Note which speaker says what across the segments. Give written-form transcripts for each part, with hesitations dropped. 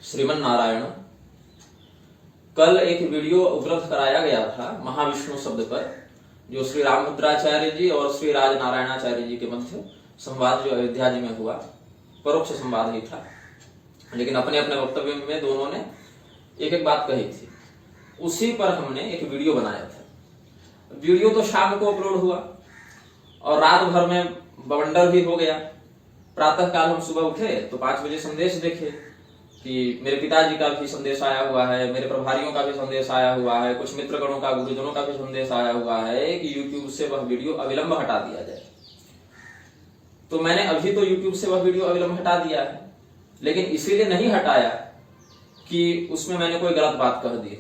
Speaker 1: श्रीमन नारायण। कल एक वीडियो उपलब्ध कराया गया था महाविष्णु शब्द पर, जो श्री रामभद्राचार्य जी और श्री राज नारायणाचार्य जी के मध्य संवाद जो अयोध्या जी में हुआ, परोक्ष संवाद ही था, लेकिन अपने अपने वक्तव्य में दोनों ने एक एक बात कही थी। उसी पर हमने एक वीडियो बनाया था। वीडियो तो शाम को अपलोड हुआ और रात भर में बवंडर भी हो गया। प्रातः काल हम सुबह उठे तो 5 बजे संदेश देखे कि मेरे पिताजी का भी संदेश आया हुआ है, मेरे प्रभारियों का भी संदेश आया हुआ है, कुछ मित्रगणों का, गुरुजनों का भी संदेश आया हुआ है कि YouTube से वह वीडियो अविलंब हटा दिया जाए। तो मैंने अभी तो YouTube से वह वीडियो अविलंब हटा दिया है, लेकिन इसीलिए नहीं हटाया कि उसमें मैंने कोई गलत बात कह दी,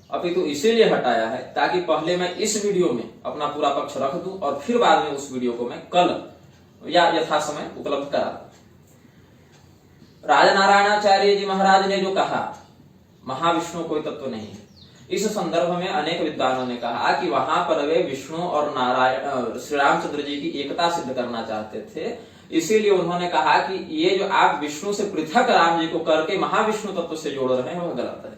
Speaker 1: अपितु इसीलिए हटाया है ताकि पहले मैं इस वीडियो में अपना पूरा पक्ष रख दूं और फिर बाद में उस वीडियो को मैं कल या यथा समय उपलब्ध करा दूं। राजनारायणाचार्य जी महाराज ने जो कहा महाविष्णु कोई तत्व नहीं है, इस संदर्भ में अनेक विद्वानों ने कहा कि वहां पर वे विष्णु और नारायण श्री रामचंद्र जी की एकता सिद्ध करना चाहते थे। इसीलिए उन्होंने कहा कि ये जो आप विष्णु से पृथक राम जी को करके महाविष्णु तत्व से जोड़ रहे हैं वह गलत है।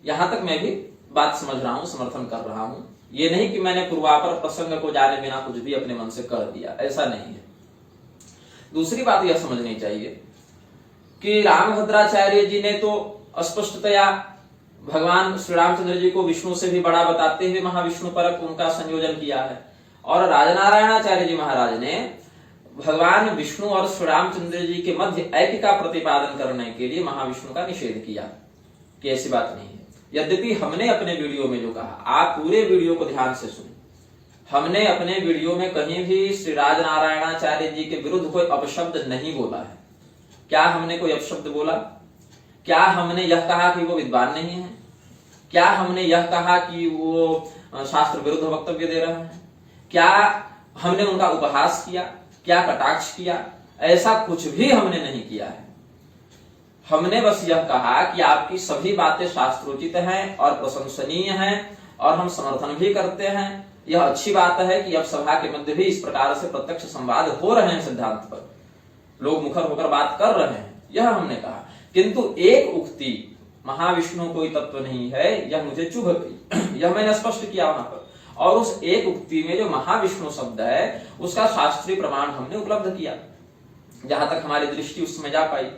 Speaker 1: यहां तक मैं भी बात समझ रहा हूं, समर्थन कर रहा हूं। ये नहीं कि मैंने पूर्वापर प्रसंग को जाने बिना कुछ भी अपने मन से कर दिया, ऐसा नहीं है। दूसरी बात यह समझनी चाहिए कि रामभद्राचार्य जी ने तो स्पष्टतया भगवान श्री रामचंद्र जी को विष्णु से भी बड़ा बताते हुए महाविष्णु परक उनका संयोजन किया है, और राजनारायणाचार्य जी महाराज ने भगवान विष्णु और श्री रामचंद्र जी के मध्य ऐक्य का प्रतिपादन करने के लिए महाविष्णु का निषेध किया कि ऐसी बात नहीं है। यद्यपि हमने अपने वीडियो में जो कहा, आप पूरे वीडियो को ध्यान से सुने, हमने अपने वीडियो में कहीं भी श्री राजनारायणाचार्य जी के विरुद्ध कोई अपशब्द नहीं बोला है। क्या हमने कोई अपशब्द बोला? क्या हमने यह कहा कि वो विद्वान नहीं है? क्या हमने यह कहा कि वो शास्त्र विरुद्ध वक्तव्य दे रहे हैं? क्या हमने उनका उपहास किया? क्या कटाक्ष किया? ऐसा कुछ भी हमने नहीं किया है। हमने बस यह कहा कि आपकी सभी बातें शास्त्रोचित हैं और प्रशंसनीय हैं और हम समर्थन भी करते हैं। यह अच्छी बात है कि अब सभा के मध्य भी इस प्रकार से प्रत्यक्ष संवाद हो रहे हैं, सिद्धांत पर लोग मुखर होकर बात कर रहे हैं, यह हमने कहा। किंतु एक उक्ति महाविष्णु कोई तत्व नहीं है, यह मुझे चुभ गई, यह मैंने स्पष्ट किया वहां पर। और उस एक उक्ति में जो महाविष्णु शब्द है उसका शास्त्रीय प्रमाण हमने उपलब्ध किया, जहां तक हमारी दृष्टि उसमें जा पाई।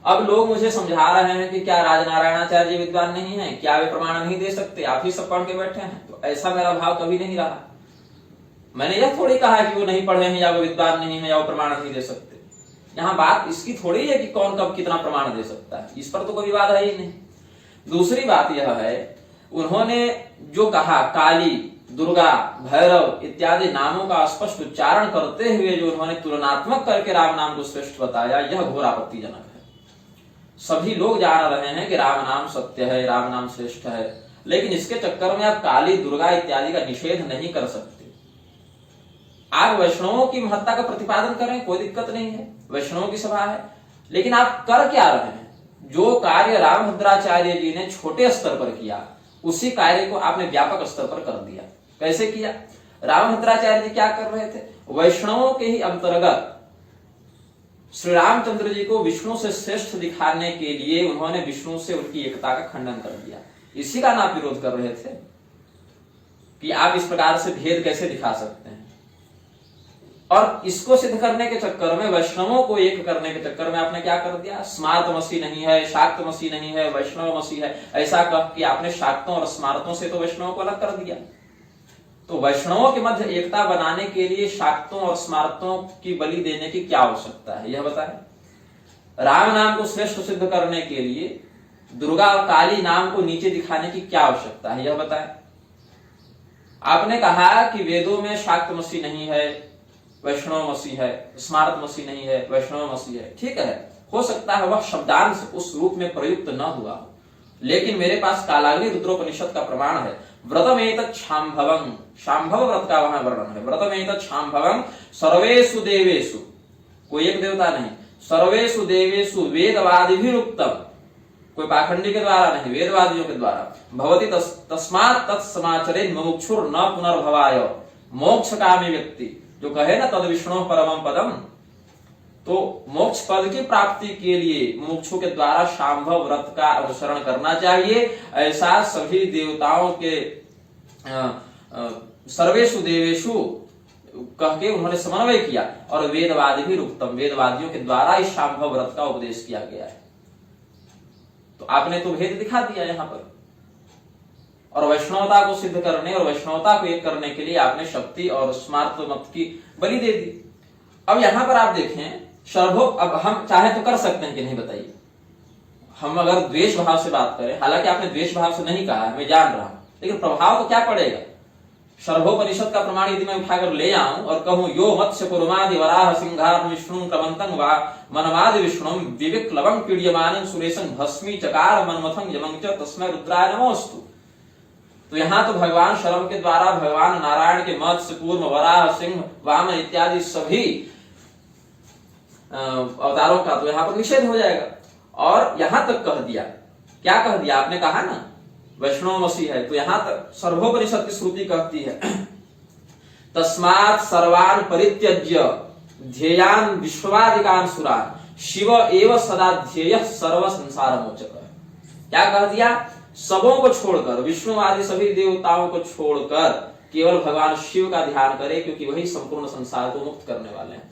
Speaker 1: अब लोग मुझे समझा रहे हैं कि क्या राजनारायणाचार्य विद्वान नहीं है, क्या वे प्रमाण नहीं दे सकते, आप ही सब पढ़ के बैठे हैं। तो ऐसा मेरा भाव कभी नहीं रहा। मैंने यह थोड़ी कहा कि वो नहीं पढ़े हैं या वो विद्वान नहीं है या वो प्रमाण नहीं दे सकते। यहाँ बात इसकी थोड़ी है कि कौन कब कितना प्रमाण दे सकता है, इस पर तो कोई विवाद है ही नहीं। दूसरी बात यह है, उन्होंने जो कहा काली, दुर्गा, भैरव इत्यादि नामों का स्पष्ट उच्चारण करते हुए जो उन्होंने तुलनात्मक करके राम नाम को श्रेष्ठ बताया, यह घोर आपत्तिजनक है। सभी लोग जान रहे हैं कि राम नाम सत्य है, राम नाम श्रेष्ठ है, लेकिन इसके चक्कर में आप काली, दुर्गा इत्यादि का निषेध नहीं कर सकते। आप वैष्णवों की महत्ता का प्रतिपादन करें, कोई दिक्कत नहीं है, वैष्णवों की सभा है, लेकिन आप कर क्या रहे हैं? जो कार्य रामभद्राचार्य जी ने छोटे स्तर पर किया, उसी कार्य को आपने व्यापक स्तर पर कर दिया। कैसे किया? रामभद्राचार्य जी क्या कर रहे थे? वैष्णवों के ही अंतर्गत श्री रामचंद्र जी को विष्णु से श्रेष्ठ दिखाने के लिए उन्होंने विष्णु से उनकी एकता का खंडन कर दिया। इसी का आप विरोध कर रहे थे कि आप इस प्रकार से भेद कैसे दिखा सकते हैं। और इसको सिद्ध करने के चक्कर में, वैष्णवों को एक करने के चक्कर में आपने क्या कर दिया? स्मार्तमसी नहीं है, शाक्तमसी नहीं है, वैष्णवमसी है, ऐसा कह कि आपने शाक्तों और स्मार्तों से तो वैष्णवों को अलग कर दिया। तो वैष्णवों के मध्य एकता बनाने के लिए शाक्तों और स्मार्तों की बलि देने की क्या आवश्यकता है, यह बताएं। राम नाम को श्रेष्ठ सिद्ध करने के लिए दुर्गा और काली नाम को नीचे दिखाने की क्या आवश्यकता है, यह बताएं। आपने कहा कि वेदों में शाक्तमसी नहीं है, वैष्णवमसी है, स्मार्तमसी नहीं है, वैष्णवमसी है। ठीक है, हो सकता है वह शब्दांश उस रूप में प्रयुक्त न हुआ हो, लेकिन मेरे पास कालाग्नि रुद्रोपनिषद का प्रमाण है। व्रतमेतत् शांभवं, शांभव व्रत का वहां वर्णन है। व्रतमेतत् शांभवं सर्वेषु देवेषु, कोई एक देवता नहीं, सर्वेषु देवेषु वेदवादिभिरुक्तम्, कोई पाखंडी के द्वारा नहीं, वेदवादियों के द्वारा। भवति तस्मात् तत्समाचरेन् मुमुक्षुर् न पुनर्भवाय, मोक्ष कामी व्यक्ति जो कहे ना तद विष्णु परमं पदम, तो मोक्ष पद की प्राप्ति के लिए मुमुक्षु के द्वारा शांभव व्रत का अनुसरण करना चाहिए। ऐसा सभी देवताओं के सर्वेषु देवेषु कह के उन्होंने समन्वय किया, और वेदवादी भी उत्तम, वेदवादियों के द्वारा इस शांभव व्रत का उपदेश किया गया है। तो आपने तो भेद दिखा दिया यहाँ पर, और वैष्णवता को सिद्ध करने और वैष्णवता को एक करने के लिए आपने शक्ति और स्मार्त मत की बलि दे दी। अब यहां पर आप देखें सर्वो, अब हम चाहे तो कर सकते हैं कि नहीं बताइए। हम अगर द्वेष भाव से बात करें, हालांकि आपने द्वेष भाव से नहीं कहा है, मैं जान रहा हूं, लेकिन प्रभाव तो क्या पड़ेगा। सर्वोपनिषद का प्रमाण यदि मैं उठाकर ले आऊं और कहूं यो मत्स्य कुर्मादि वराह सिंहार विष्णु क्रमंतं वा मनमादि विष्णु विविक लवं पीड्यमानं सुरेशं भस्मी चकार मनमथं यमं च तस्मै रुद्राय नमोस्तु। तो यहाँ तो भगवान शर्व के द्वारा भगवान नारायण के मत्स्य कूर्म वराह सिंह वामन इत्यादि सभी अवतारों का तो यहाँ पर निषेध हो जाएगा। और यहां तक कह दिया, क्या कह दिया आपने कहा ना वैष्णवमसि है, तो यहां तक सर्वोपनिषद की श्रुति कहती है तस्मात् सर्वान् परित्यज्य ध्येयान् विश्वादिकान् सुरान् शिव एव सदा ध्येयः सर्व संसार मोचकः। क्या कह दिया, सबों को छोड़कर, विष्णु आदि सभी देवताओं को छोड़कर केवल भगवान शिव का ध्यान करे, क्योंकि वही संपूर्ण संसार को मुक्त करने वाले हैं।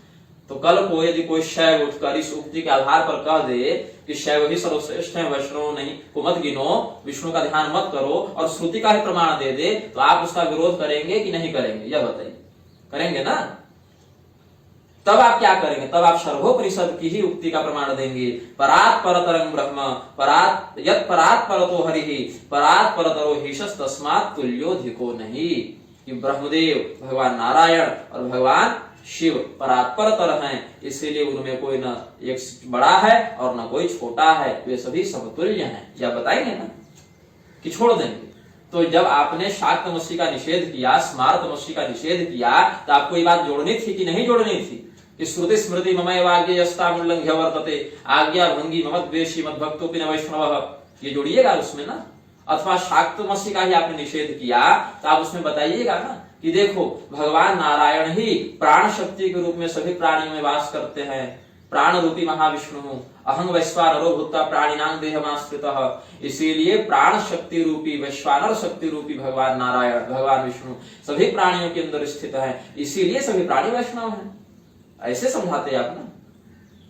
Speaker 1: तो कल को यदि कोई शैव उठकर इस उक्ति के आधार पर कह दे कि शैव ही सर्वश्रेष्ठ है, वैष्णव नहीं को मत गिनो, विष्णु का ध्यान मत करो, और श्रुति का ही प्रमाण दे दे, तो आप उसका विरोध करेंगे कि नहीं करेंगे, यह बताइए। करेंगे ना? तब आप क्या करेंगे, तब आप सर्वोपनिषद की ही उक्ति का प्रमाण देंगे। परात् परतरं ब्रह्म परात् यत् परात् परतो हरिः परात् परतरो हीशस् तस्मात् तुल्योधिको नहीं। कि ब्रह्मदेव भगवान नारायण और भगवान शिव परात्परतर हैं, इसीलिए उनमें कोई न एक बड़ा है और न कोई छोटा है, वे सभी समतुल्य हैं। या बताएंगे ना कि छोड़ देंगे। तो जब आपने शाक्तमसी का निषेध किया, स्मार्तमसी का निषेध किया, तो आपको ये बात जोड़नी थी कि नहीं जोड़नी थी कि श्रुति स्मृति ममैव आज्ञेयस्तामुल्लंघ्य वर्तते आज्ञा भंगी ममद्वेषी मद्भक्तोऽपि न वैष्णवः, ये जोड़िएगा उसमें ना। अथवा शाक्तमसी का ही आपने निषेध किया, तो आप उसमें बताइएगा ना कि देखो भगवान नारायण ही प्राण शक्ति के रूप में सभी प्राणियों में वास करते हैं। प्राण रूपी महाविष्णु अहं वैश्वानरो भूत्वा प्राणिनां देहमाश्रितः, इसीलिए प्राण शक्ति रूपी वैश्वानर शक्ति रूपी भगवान नारायण भगवान विष्णु सभी प्राणियों के अंदर स्थित है, इसीलिए सभी प्राणी वैष्णव हैं। ऐसे समझाते आप ना।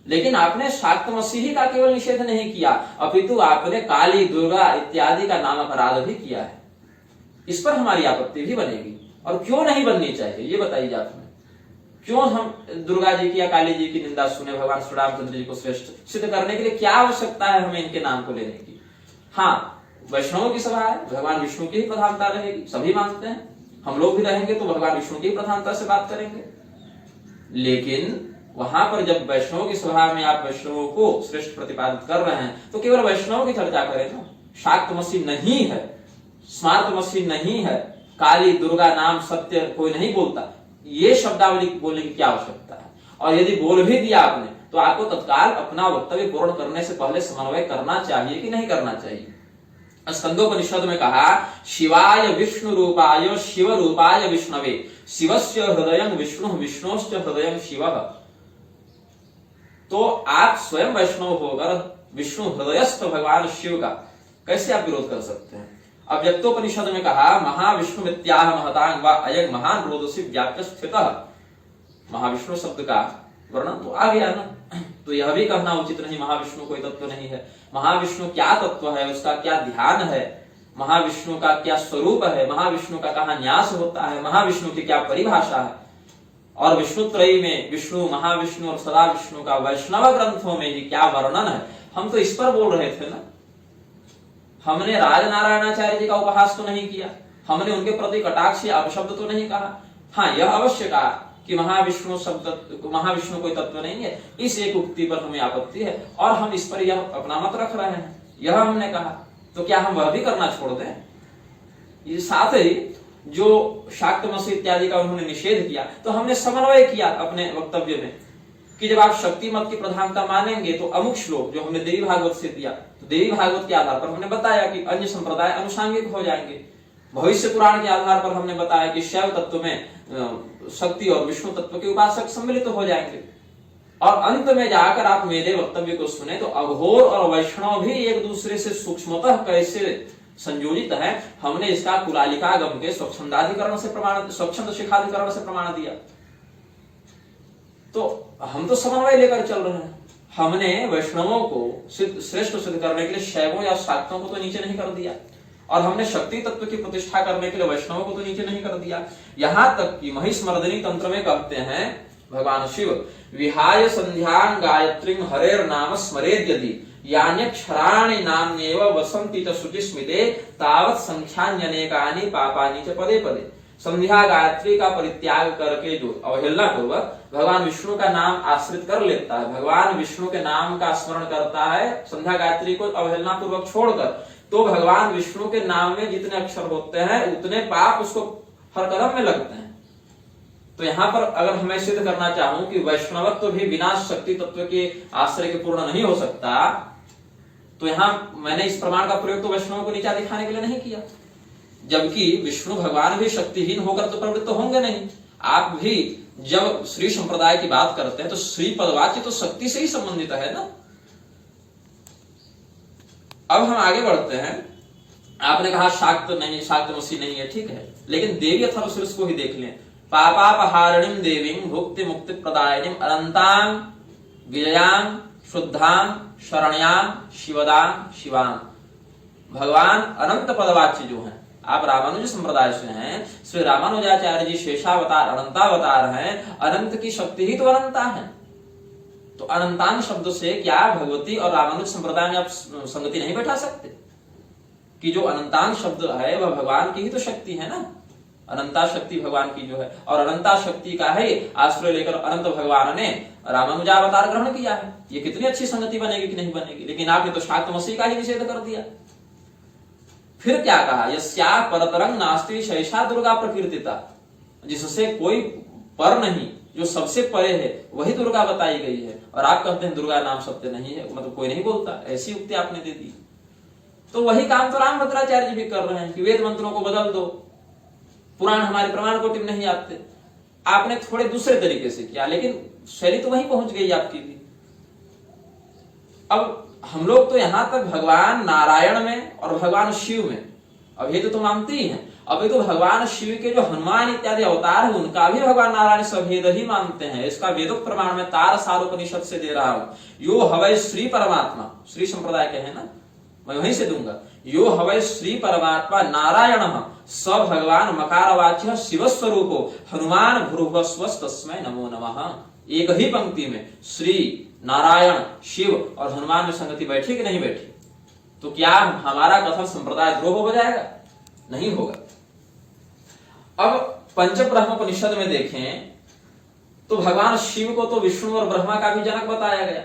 Speaker 1: लेकिन आपने शाक्तमसी ही का केवल निषेध नहीं किया, अपितु आपने काली दुर्गा इत्यादि का नाम अपराध भी किया है। इस पर हमारी आपत्ति भी बनेगी, और क्यों नहीं बननी चाहिए ये बताइए आप। क्यों हम दुर्गा जी की या काली जी की निंदा सुने, भगवान श्री रामचंद्र जी को श्रेष्ठ सिद्ध करने के लिए क्या आवश्यकता है हमें इनके नाम को लेने की। हाँ, वैष्णवों की सभा है, भगवान विष्णु की ही प्रधानता रहेगी, सभी मानते हैं। हम लोग भी रहेंगे तो भगवान विष्णु की प्रधानता से बात करेंगे। लेकिन वहां पर जब वैष्णव की सभा में आप वैष्णवों को श्रेष्ठ प्रतिपादित कर रहे हैं, तो केवल वैष्णव की चर्चा करें ना। शाक्तमसी नहीं है, स्मार्तमसी नहीं है, काली दुर्गा नाम सत्य कोई नहीं बोलता, ये शब्दावली बोलने की क्या आवश्यकता है। और यदि बोल भी दिया आपने, तो आपको तत्काल अपना वक्तव्य पूर्ण करने से पहले समन्वय करना चाहिए कि नहीं करना चाहिए। स्कंदोपनिषद में कहा शिवाय विष्णु रूपाय शिव रूपाय विष्णवे शिवस्य हृदयं विष्णु विष्णोश्च हृदयं शिवः। तो आप स्वयं वैष्णव होकर विष्णु हृदयस्थ भगवान शिव का कैसे आप विरोध कर सकते हैं। अव्यक्तोपनिषद में कहा महाविष्णु मित्याह महतांग व अयं महान रोदसी व्याप्य स्थितः। महाविष्णु शब्द का वर्णन तो आ गया ना। तो यह भी कहना उचित नहीं महाविष्णु कोई तत्व नहीं है। महाविष्णु क्या तत्व है, उसका क्या ध्यान है, महाविष्णु का क्या स्वरूप है, महाविष्णु का कहाँ न्यास होता है, महाविष्णु की क्या परिभाषा है। और विष्णुत्रयी में विष्णु महाविष्णु और सदा विष्णु का वैष्णव ग्रंथों में ही क्या वर्णन है। हम तो इस पर बोल रहे थे ना। हमने राजनारायणाचार्य जी का उपहास तो नहीं किया, हमने उनके प्रति कटाक्ष या अपशब्द तो नहीं कहा। हाँ, यह अवश्य कहा कि महाविष्णु शब्द महाविष्णु कोई तत्व नहीं है, इस एक उक्ति पर हमें आपत्ति है और हम इस पर यह अपना मत रख रहे हैं, यह हमने कहा। तो क्या हम वह भी करना छोड़ दें। ये साथ ही जो शाक्तमसी इत्यादि का उन्होंने निषेध किया, तो हमने समन्वय किया अपने वक्तव्य में कि जब आप शक्ति मत की प्रधानता मानेंगे तो अमुक श्लोक जो हमने देवी भागवत से दिया, तो देवी भागवत के आधार पर हमने बताया कि अन्य संप्रदाय अनुषांगिक हो जाएंगे। भविष्य पुराण के आधार पर हमने बताया कि शैव तत्व में शक्ति और विष्णु तत्व के उपासक सम्मिलित हो जाएंगे। और अंत में जाकर आप मेरे वक्तव्य को सुने तो अघोर और वैष्णव भी एक दूसरे से सूक्ष्मतः कैसे संयोजित है, हमने इसका कुलालिका गम के स्वच्छंदाधिकरण से प्रमाण, स्वच्छंद शिखाधिकरण से प्रमाण दिया। तो हम तो समन्वय लेकर चल रहे हैं। हमने वैष्णवों को श्रेष्ठ सिद्ध करने के लिए शैवों या शाक्तों को तो नीचे नहीं कर दिया, और हमने शक्ति तत्व की प्रतिष्ठा करने के लिए वैष्णवों को तो नीचे नहीं कर दिया। यहां तक कि महिषमर्दिनी तंत्र में कहते हैं भगवान शिव, विहाय संध्यान गायत्री हरेर नाम स्मरेद यदि यान्यक्षराणि नाम्येव वसंति च शुचिस्मिते तावत् संख्यान्यनेकानि पापानि च पदे पदे। संध्या गायत्री का परित्याग करके जो अवहेलना पूर्वक भगवान विष्णु का नाम आश्रित कर लेता है, भगवान विष्णु के नाम का स्मरण करता है संध्या गायत्री को अवहेलना पूर्वक छोड़कर, तो भगवान विष्णु के नाम में जितने अक्षर होते हैं उतने पाप उसको हर कदम में लगते हैं। तो यहां पर अगर मैं सिद्ध करना चाहूं कि वैष्णवत्व भी बिना शक्ति तत्व के आश्रय के पूर्ण नहीं हो सकता, तो यहां मैंने इस प्रमाण का प्रयोग तो वैष्णव को नीचा दिखाने के लिए नहीं किया, जबकि विष्णु भगवान भी शक्तिहीन होकर तो प्रवृत्त होंगे नहीं। आप भी जब श्री संप्रदाय की बात करते हैं तो श्री पदवाच्य तो शक्ति से ही संबंधित है ना। अब हम आगे बढ़ते हैं। आपने कहा शाक्त नहीं, शाक्तमसी नहीं है, ठीक है, लेकिन देवी अथर्वशीर्ष को ही देख लें। पापापहारिणीं देवीं भुक्ति मुक्ति प्रदायिनीं अनंतां विजयां शुद्धां शरण्यां शिवदां शिवां। भगवान अनंत पदवाच्य जो हैं, आप रामानुज संप्रदाय से हैं, श्री रामानुजाचार्य जी शेषावतार अनंतावतार हैं, अनंत की शक्ति ही तो अनंता है। तो अनंतान शब्द से क्या भगवती और रामानुज संप्रदाय में आप संगति नहीं बैठा सकते कि जो अनंतान शब्द है वह भगवान की ही तो शक्ति है ना। अनंता शक्ति भगवान की जो है, और अनंता शक्ति का है आश्रय लेकर अनंत भगवान ने रामानुजावतार ग्रहण किया है। ये कितनी अच्छी संगति बनेगी कि नहीं बनेगी। लेकिन आपने तो शाक्तमसी का ही निषेध कर दिया। फिर क्या कहा, यस्या परतरंग नास्ति शैषा दुर्गा प्रकीर्तिता, जिससे कोई पर नहीं, जो सबसे परे है वही दुर्गा बताई गई है। और आप कहते हैं दुर्गा नाम सत्य नहीं है, मतलब कोई नहीं बोलता, ऐसी युक्ति आपने दे दी। तो वही काम तो रामभद्राचार्य जी भी कर रहे हैं कि वेद मंत्रों को बदल दो, पुराण हमारे प्रमाण कोटि में नहीं आते। आपने थोड़े दूसरे तरीके से किया, लेकिन शैली तो वहीं पहुंच गई आपकी भी। अब हम लोग तो यहां तक भगवान नारायण में और भगवान शिव में अभेद तो मानते ही हैं। अभी तो भगवान शिव के जो हनुमान इत्यादि अवतार है उनका भी भगवान नारायण से अभेद ही मानते हैं। इसका वेदोक्त प्रमाण में तार सारोपनिषद से दे रहा हूं। यो हवै श्री परमात्मा, श्री संप्रदाय के है ना, मैं वहीं से दूंगा। यो हवै श्री परमात्मा नारायण स भगवान मकारवाच्य शिव स्वरूपो हनुमान भ्रुवस्वस्तस्मै नमो नमः। एक ही पंक्ति में श्री नारायण शिव और हनुमान में संगति बैठी कि नहीं बैठी? तो क्या हमारा कथन संप्रदाय द्रोह हो जाएगा? नहीं होगा। अब पंचब्रह्मोपनिषद में देखें तो भगवान शिव को तो विष्णु और ब्रह्मा का भी जनक बताया गया।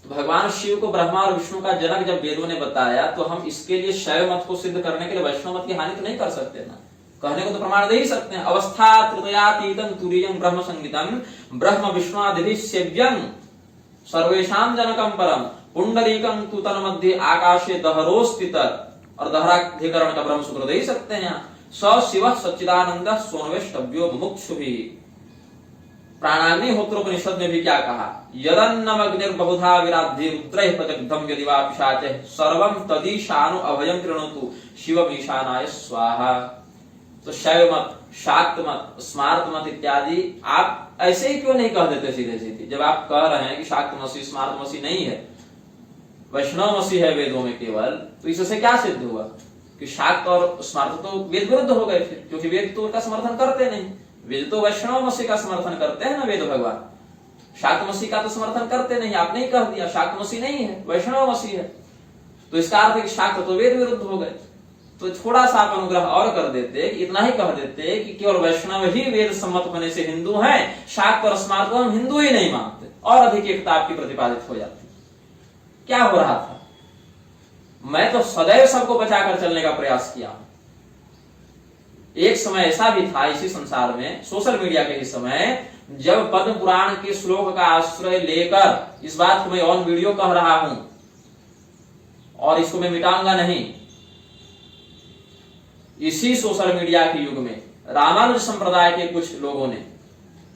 Speaker 1: तो भगवान शिव को ब्रह्मा और विष्णु का जनक जब वेदों ने बताया, तो हम इसके लिए शैव मत को सिद्ध करने के लिए वैष्णव मत की हानि तो नहीं कर सकते ना। कहने को तो प्रमाण दे ही सकते हैं। अवस्था तृतीयातीतं तुरीयं ब्रह्म संगीतम ब्रह्म विष्णुआदिभिः सेव्यं सर्वेषां जनकं परम पुंडरीकं तु तन्मध्ये आकाशे दहरोस्थित, और दहराधिकरण का ब्रह्म सूत्र दे ही सकते हैं यहाँ। स शिव सच्चिदानंद सोनवेष्टव्यो मुमुक्षुभिः। प्राणाग्निहोत्रोपनिषद में भी क्या कहा, यदन्नमग्निर्बहुधा विराद्धि रुद्रैः प्रजग्धं यदि वा पिशाचैः सर्वं तदीशानु अभयं कृणोतु शिवमीशानाय स्वाहा। तो शैव मत, शाक्त मत, स्मार्त मत इत्यादि आप ऐसे ही क्यों नहीं कह देते सीधे सीधे? जब आप कह रहे हैं कि शाक्त मसीह स्मार्त मसीह नहीं है, वैष्णव मसीह है वेदों में केवल, तो इससे क्या सिद्ध हुआ कि शाक्त और स्मार्त तो वेद विरुद्ध हो गए फिर, क्योंकि वेद तो उनका समर्थन करते नहीं। वेद तो वैष्णव मसीह का समर्थन करते हैं ना वेद भगवान, शाक्त मसीह का तो समर्थन करते नहीं। आपने ही कह दिया शाक्त मसीह नहीं है, वैष्णव मसीह है, तो इसका अर्थ है कि शाक्त तो वेद विरुद्ध हो गए। तो थोड़ा सा आप अनुग्रह और कर देते कि इतना ही कह देते कि केवल वैष्णव ही वेद सम्मत होने से हिंदू हैं, शाक्त और स्मार्त को हम हिंदू ही नहीं मानते, और अधिक एकता आपकी प्रतिपादित हो जाती। क्या हो रहा था? मैं तो सदैव सबको बचाकर चलने का प्रयास किया। एक समय ऐसा भी था इसी संसार में, सोशल मीडिया के ही समय, जब पद्म पुराण के श्लोक का आश्रय लेकर इस बात को मैं ऑन वीडियो कह रहा हूं और इसको मैं मिटाऊंगा नहीं। इसी सोशल मीडिया के युग में रामानुज संप्रदाय के कुछ लोगों ने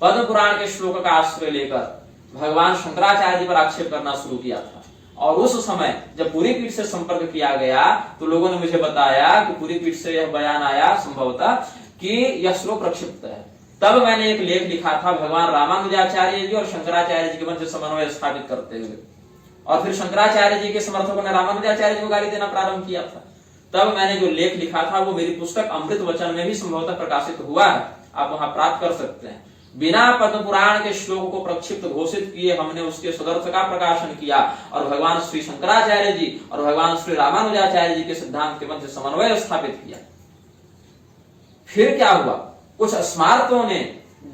Speaker 1: पद्म पुराण के श्लोक का आश्रय लेकर भगवान शंकराचार्य जी पर आक्षेप करना शुरू किया था। और उस समय जब पूरी पीठ से संपर्क किया गया तो लोगों ने मुझे बताया कि पूरी पीठ से यह बयान आया संभवतः कि यह श्लोक प्रक्षिप्त है। तब मैंने एक लेख लिखा था भगवान रामानुजाचार्य जी और शंकराचार्य जी के मध्य समन्वय स्थापित करते हुए, और फिर शंकराचार्य जी के समर्थकों ने रामानुजाचार्य जी को गाली देना प्रारंभ किया था। तब मैंने जो लेख लिखा था वो मेरी पुस्तक अमृत वचन में भी संभवतः प्रकाशित हुआ है, आप वहां प्राप्त कर सकते हैं। बिना पद्म पुराण के श्लोक को प्रक्षिप्त घोषित किए हमने उसके सदर्थ का प्रकाशन किया और भगवान श्री शंकराचार्य जी और भगवान श्री रामानुजाचार्य जी के सिद्धांत के मध्य समन्वय स्थापित किया। फिर क्या हुआ, कुछ स्मारकों ने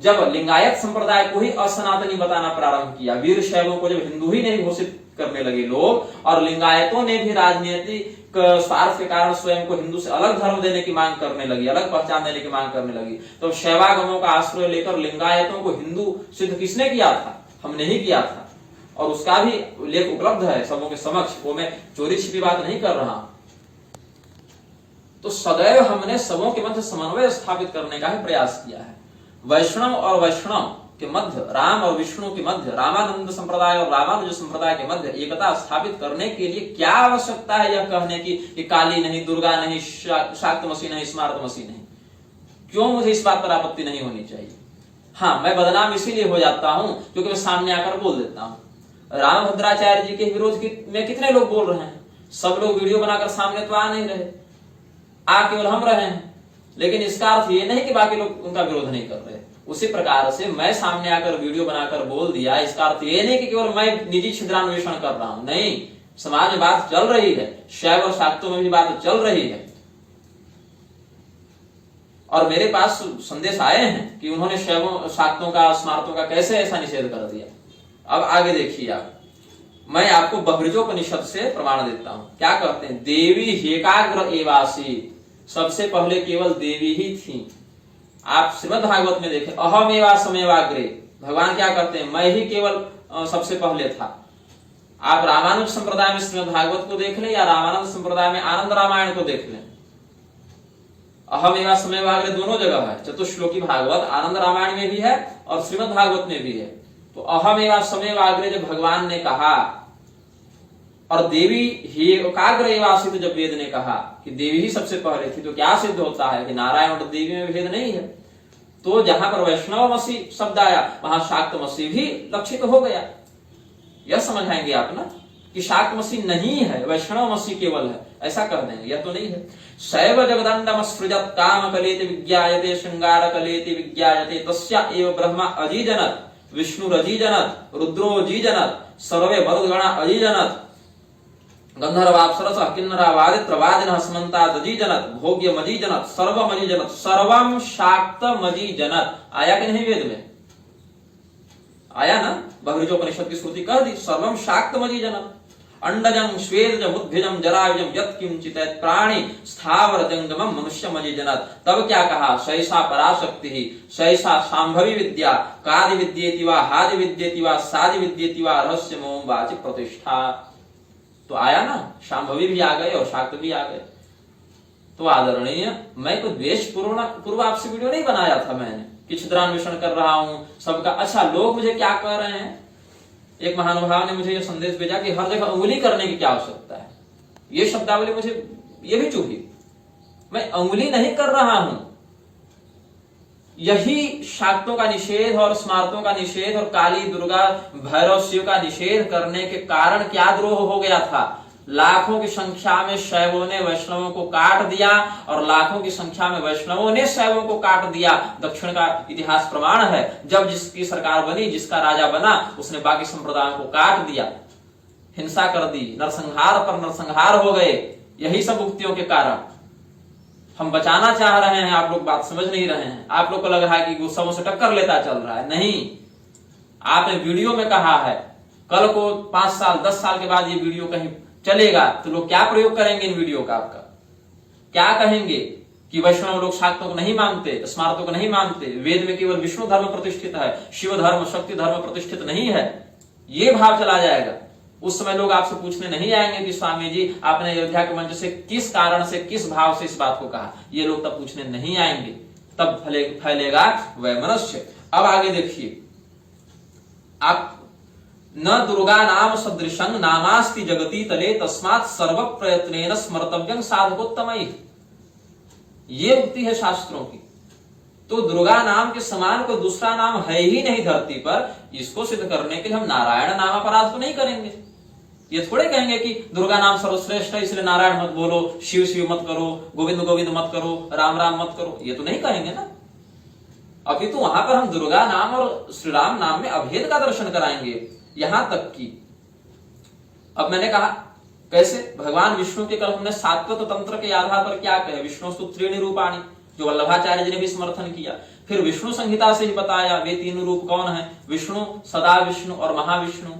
Speaker 1: जब लिंगायत संप्रदाय को ही असनातनी बताना प्रारंभ किया, वीर शैवों को जब हिंदू ही नहीं घोषित करने लगे लोग, और लिंगायतों ने भी राजनीतिक स्वार्थ के कारण स्वयं को हिंदू से अलग धर्म देने की मांग करने लगी, अलग पहचान देने की मांग करने लगी, तो शैवागमों का आश्रय लेकर लिंगायतों को हिंदू सिद्ध किसने किया था? हमने ही किया था। और उसका भी लेख उपलब्ध है सबों के समक्ष, वो मैं चोरी छिपी बात नहीं कर रहा। तो सदैव हमने सबों के मध्य समन्वय स्थापित करने का ही प्रयास किया है। वैष्णव और वैष्णव के मध्य, राम और विष्णु के मध्य, रामानंद संप्रदाय और रामानुज संप्रदाय के मध्य एकता स्थापित करने के लिए क्या आवश्यकता है यह कहने की कि काली नहीं, दुर्गा नहीं, शाक्तमसी नहीं, स्मार्तमसी नहीं? क्यों मुझे इस बात पर आपत्ति नहीं होनी चाहिए? हाँ, मैं बदनाम इसीलिए हो जाता हूं क्योंकि मैं सामने आकर बोल देता हूं। रामभद्राचार्य जी के विरोध में कितने लोग बोल रहे हैं? सब लोग वीडियो बनाकर सामने तो आ नहीं रहे, आ केवल हम रहे हैं। लेकिन इसका अर्थ ये नहीं कि बाकी लोग उनका विरोध नहीं कर रहे। उसी प्रकार से मैं सामने आकर वीडियो बनाकर बोल दिया, इसका अर्थ ये नहीं कि केवल मैं निजी छिद्रान्वेषण कर रहा हूं। नहीं, समाज में बात चल रही है, शैव और शाक्तों में भी बात चल रही है। और मेरे पास संदेश आए हैं कि उन्होंने शैवों, शाक्तों का, स्मार्तों का कैसे ऐसा निषेध कर दिया। अब आगे देखिए आप, मैं आपको बहृजोपनिषद से प्रमाण देता हूं। क्या कहते हैं? देवी हेकाग्र एवासी, सबसे पहले केवल देवी ही थी। आप श्रीमद् भागवत में देखें, अहमेवा समेवाग्रे, भगवान क्या कहते हैं? मैं ही केवल सबसे पहले था। आप रामानुज संप्रदाय में श्रीमद् भागवत को देख लें या रामानंद संप्रदाय में आनंद रामायण को देख लें, अहमेवा समेवाग्रे दोनों जगह है। चतुश्लोकी भागवत आनंद रामायण में भी है और श्रीमद् भागवत में भी है। तो अहमेवा समेवाग्रे जब भगवान ने कहा, और देवी ही एकाग्र एवासी, तो जब वेद ने कहा कि देवी ही सबसे पहले थी, तो क्या सिद्ध होता है कि नारायण और देवी में भेद नहीं है। तो जहां पर वैष्णवमसी शब्द आया वहां शाक्तमसी भी लक्षित हो गया। यह समझ आएंगे आप ना कि शाक्तमसी नहीं है, वैष्णवमसी केवल है, ऐसा कर देंगे। यह तो नहीं है। शैव जगदंडम सृजत काम कलेति विज्ञायते श्रृंगार कलेति विज्ञायते तस्या एव ब्रह्मा अजीजनत विष्णु अजीजनत रुद्रो अजीजनत सर्वे मरुद्गणा अजीजनत गंधर्वाप्सरस किन्नरावादित्रवादिनः समन्तादजीजनत भोग्यमजीजनत सर्वमजीजनत सर्वम शाक्तमजीजनत। आया कि नहीं वेद में? आया ना? बहृजोपनिषद की श्रुति कह दी, सर्वम शाक्तमजीजनत। अंडजं श्वेदजं उद्भिजं जरायुजं यत् किंचित् प्राणी स्थावर जंगमं मनुष्यमजीजनत। तब क्या कहा? सैषा पराशक्ति ही, सैषा शांभवी विद्या, कादि विद्येति वा हादि विद्येति वा सादि विद्येति वा रहस्यमों वाचि प्रतिष्ठा। तो आया ना, शांभवी भी आ गए और शाक्त भी आ गए। तो आदरणीय, मैं कोई द्वेष पूर्व आपसे वीडियो नहीं बनाया था मैंने कि छिद्रान्वेषण कर रहा हूं सबका। अच्छा, लोग मुझे क्या कह रहे हैं? एक महानुभाव ने मुझे यह संदेश भेजा कि हर जगह उंगली करने की क्या आवश्यकता है। ये शब्दावली मुझे ये भी चुभी। मैं उंगली नहीं कर रहा हूं। यही शाक्तों का निषेध और स्मार्तों का निषेध और काली, दुर्गा, भैरव, शिव का निषेध करने के कारण क्या द्रोह हो गया था? लाखों की संख्या में शैवों ने वैष्णवों को काट दिया और लाखों की संख्या में वैष्णवों ने शैवों को काट दिया। दक्षिण का इतिहास प्रमाण है, जब जिसकी सरकार बनी, जिसका राजा बना, उसने बाकी संप्रदायों को काट दिया, हिंसा कर दी, नरसंहार पर नरसंहार हो गए। यही सब उक्तियों के कारण हम बचाना चाह रहे हैं। आप लोग बात समझ नहीं रहे हैं। आप लोग को लग रहा है कि गुस्सों से टक्कर लेता चल रहा है। नहीं, आपने वीडियो में कहा है, कल को 5 साल 10 साल के बाद ये वीडियो कहीं चलेगा तो लोग क्या प्रयोग करेंगे इन वीडियो का? आपका क्या कहेंगे कि वैष्णव लोग शाक्तों को नहीं मानते, स्मार्तों को नहीं मानते, वेद में केवल विष्णु धर्म प्रतिष्ठित है, शिव धर्म, शक्ति धर्म प्रतिष्ठित नहीं है। ये भाव चला जाएगा। उस समय लोग आपसे पूछने नहीं आएंगे कि स्वामी जी आपने अयोध्या के मंच से किस कारण से, किस भाव से इस बात को कहा। ये लोग तब पूछने नहीं आएंगे, तब फैलेगा वैमनस्य। अब आगे देखिए, आप न दुर्गा नाम सदृशं नामास्ति जगति तले तस्मात् सर्व प्रयत्नेन स्मर्तव्यं साधकोत्तमैः। ये उक्ति है शास्त्रों की। तो दुर्गा नाम के समान कोई दूसरा नाम है ही नहीं धरती पर, इसको सिद्ध करने के लिए हम नारायण नाम अपराध तो नहीं करेंगे। ये थोड़े कहेंगे कि दुर्गा नाम सर्वश्रेष्ठ है इसलिए नारायण मत बोलो, शिव शिव मत करो, गोविंद गोविंद मत करो, राम राम मत करो, ये तो नहीं कहेंगे ना। अभी तो वहां पर हम दुर्गा नाम और श्री राम नाम में अभेद का दर्शन कराएंगे। यहां तक कि अब मैंने कहा कैसे भगवान विष्णु के कल हमने सात्वत तंत्र के आधार पर क्या कहे, विष्णु त्रीणि रूपाणि, जो वल्लभाचार्य जी ने भी समर्थन किया। फिर विष्णु संहिता से ही बताया वे तीन रूप कौन है, विष्णु, सदा विष्णु और महाविष्णु।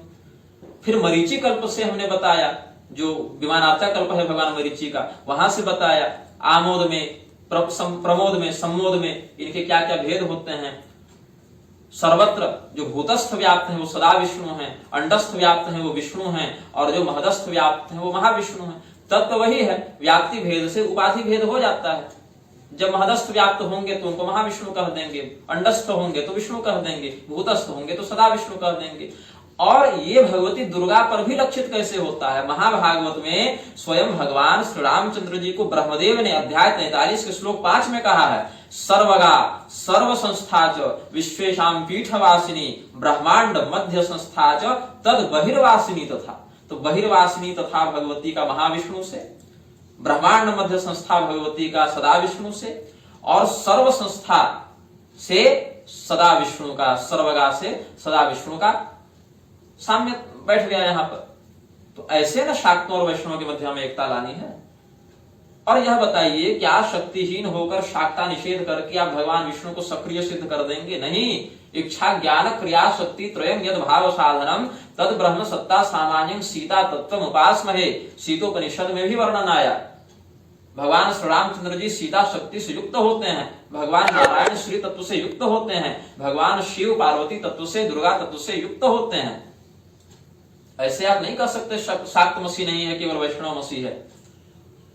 Speaker 1: फिर मरीचि कल्प से हमने बताया, जो विमानार्चा कल्प है भगवान मरीचि का, वहां से बताया आमोद में, प्रमोद में, सम्मोद में इनके क्या क्या भेद होते हैं। सर्वत्र जो भूतस्थ व्याप्त है वो सदा विष्णु है, अंडस्थ व्याप्त है वो विष्णु है, और जो महदस्थ व्याप्त है वो महाविष्णु है। तत्व वही है, व्याप्ति भेद से उपाधि भेद हो जाता है। जब महदस्थ व्याप्त होंगे तो उनको महाविष्णु कह देंगे, अंडस्थ होंगे तो विष्णु कह देंगे, भूतस्थ होंगे तो सदा विष्णु कह देंगे। और ये भगवती दुर्गा पर भी लक्षित कैसे होता है, महाभागवत में स्वयं भगवान श्री रामचंद्र जी को ब्रह्मदेव ने अध्याय 43 के श्लोक 5 में कहा है, सर्वगा सर्व संस्था च विश्वेशाम पीठवासिनी ब्रह्मांड मध्य संस्था च तद बहिर्वासिनी तथा। तो बहिर्वासिनी तथा भगवती का महाविष्णु से, ब्रह्मांड मध्य संस्था भगवती का सदा विष्णु से, और सर्व संस्था से सदा विष्णु का, सर्वगा से सदा विष्णु का साम्य बैठ गया यहां पर। तो ऐसे ना शाक्तों और वैष्णव के मध्य हमें एकता लानी है। और यह बताइए क्या शक्तिहीन होकर शाक्ता निषेध करके आप भगवान विष्णु को सक्रिय सिद्ध कर देंगे? नहीं। इच्छा ज्ञान क्रिया शक्ति त्रयम यद भाव साधनम तद ब्रह्म सत्ता सामान्यं सीता तत्व उपासमहे, सीतोपनिषद में भी वर्णन आया। भगवान श्री रामचंद्र जी सीता शक्ति से युक्त होते हैं, भगवान नारायण श्री तत्व से युक्त होते हैं, भगवान शिव पार्वती तत्व से, दुर्गा तत्व से युक्त होते हैं। ऐसे आप नहीं कह सकते शाक्त मसीह नहीं है, केवल वैष्णव मसीह है।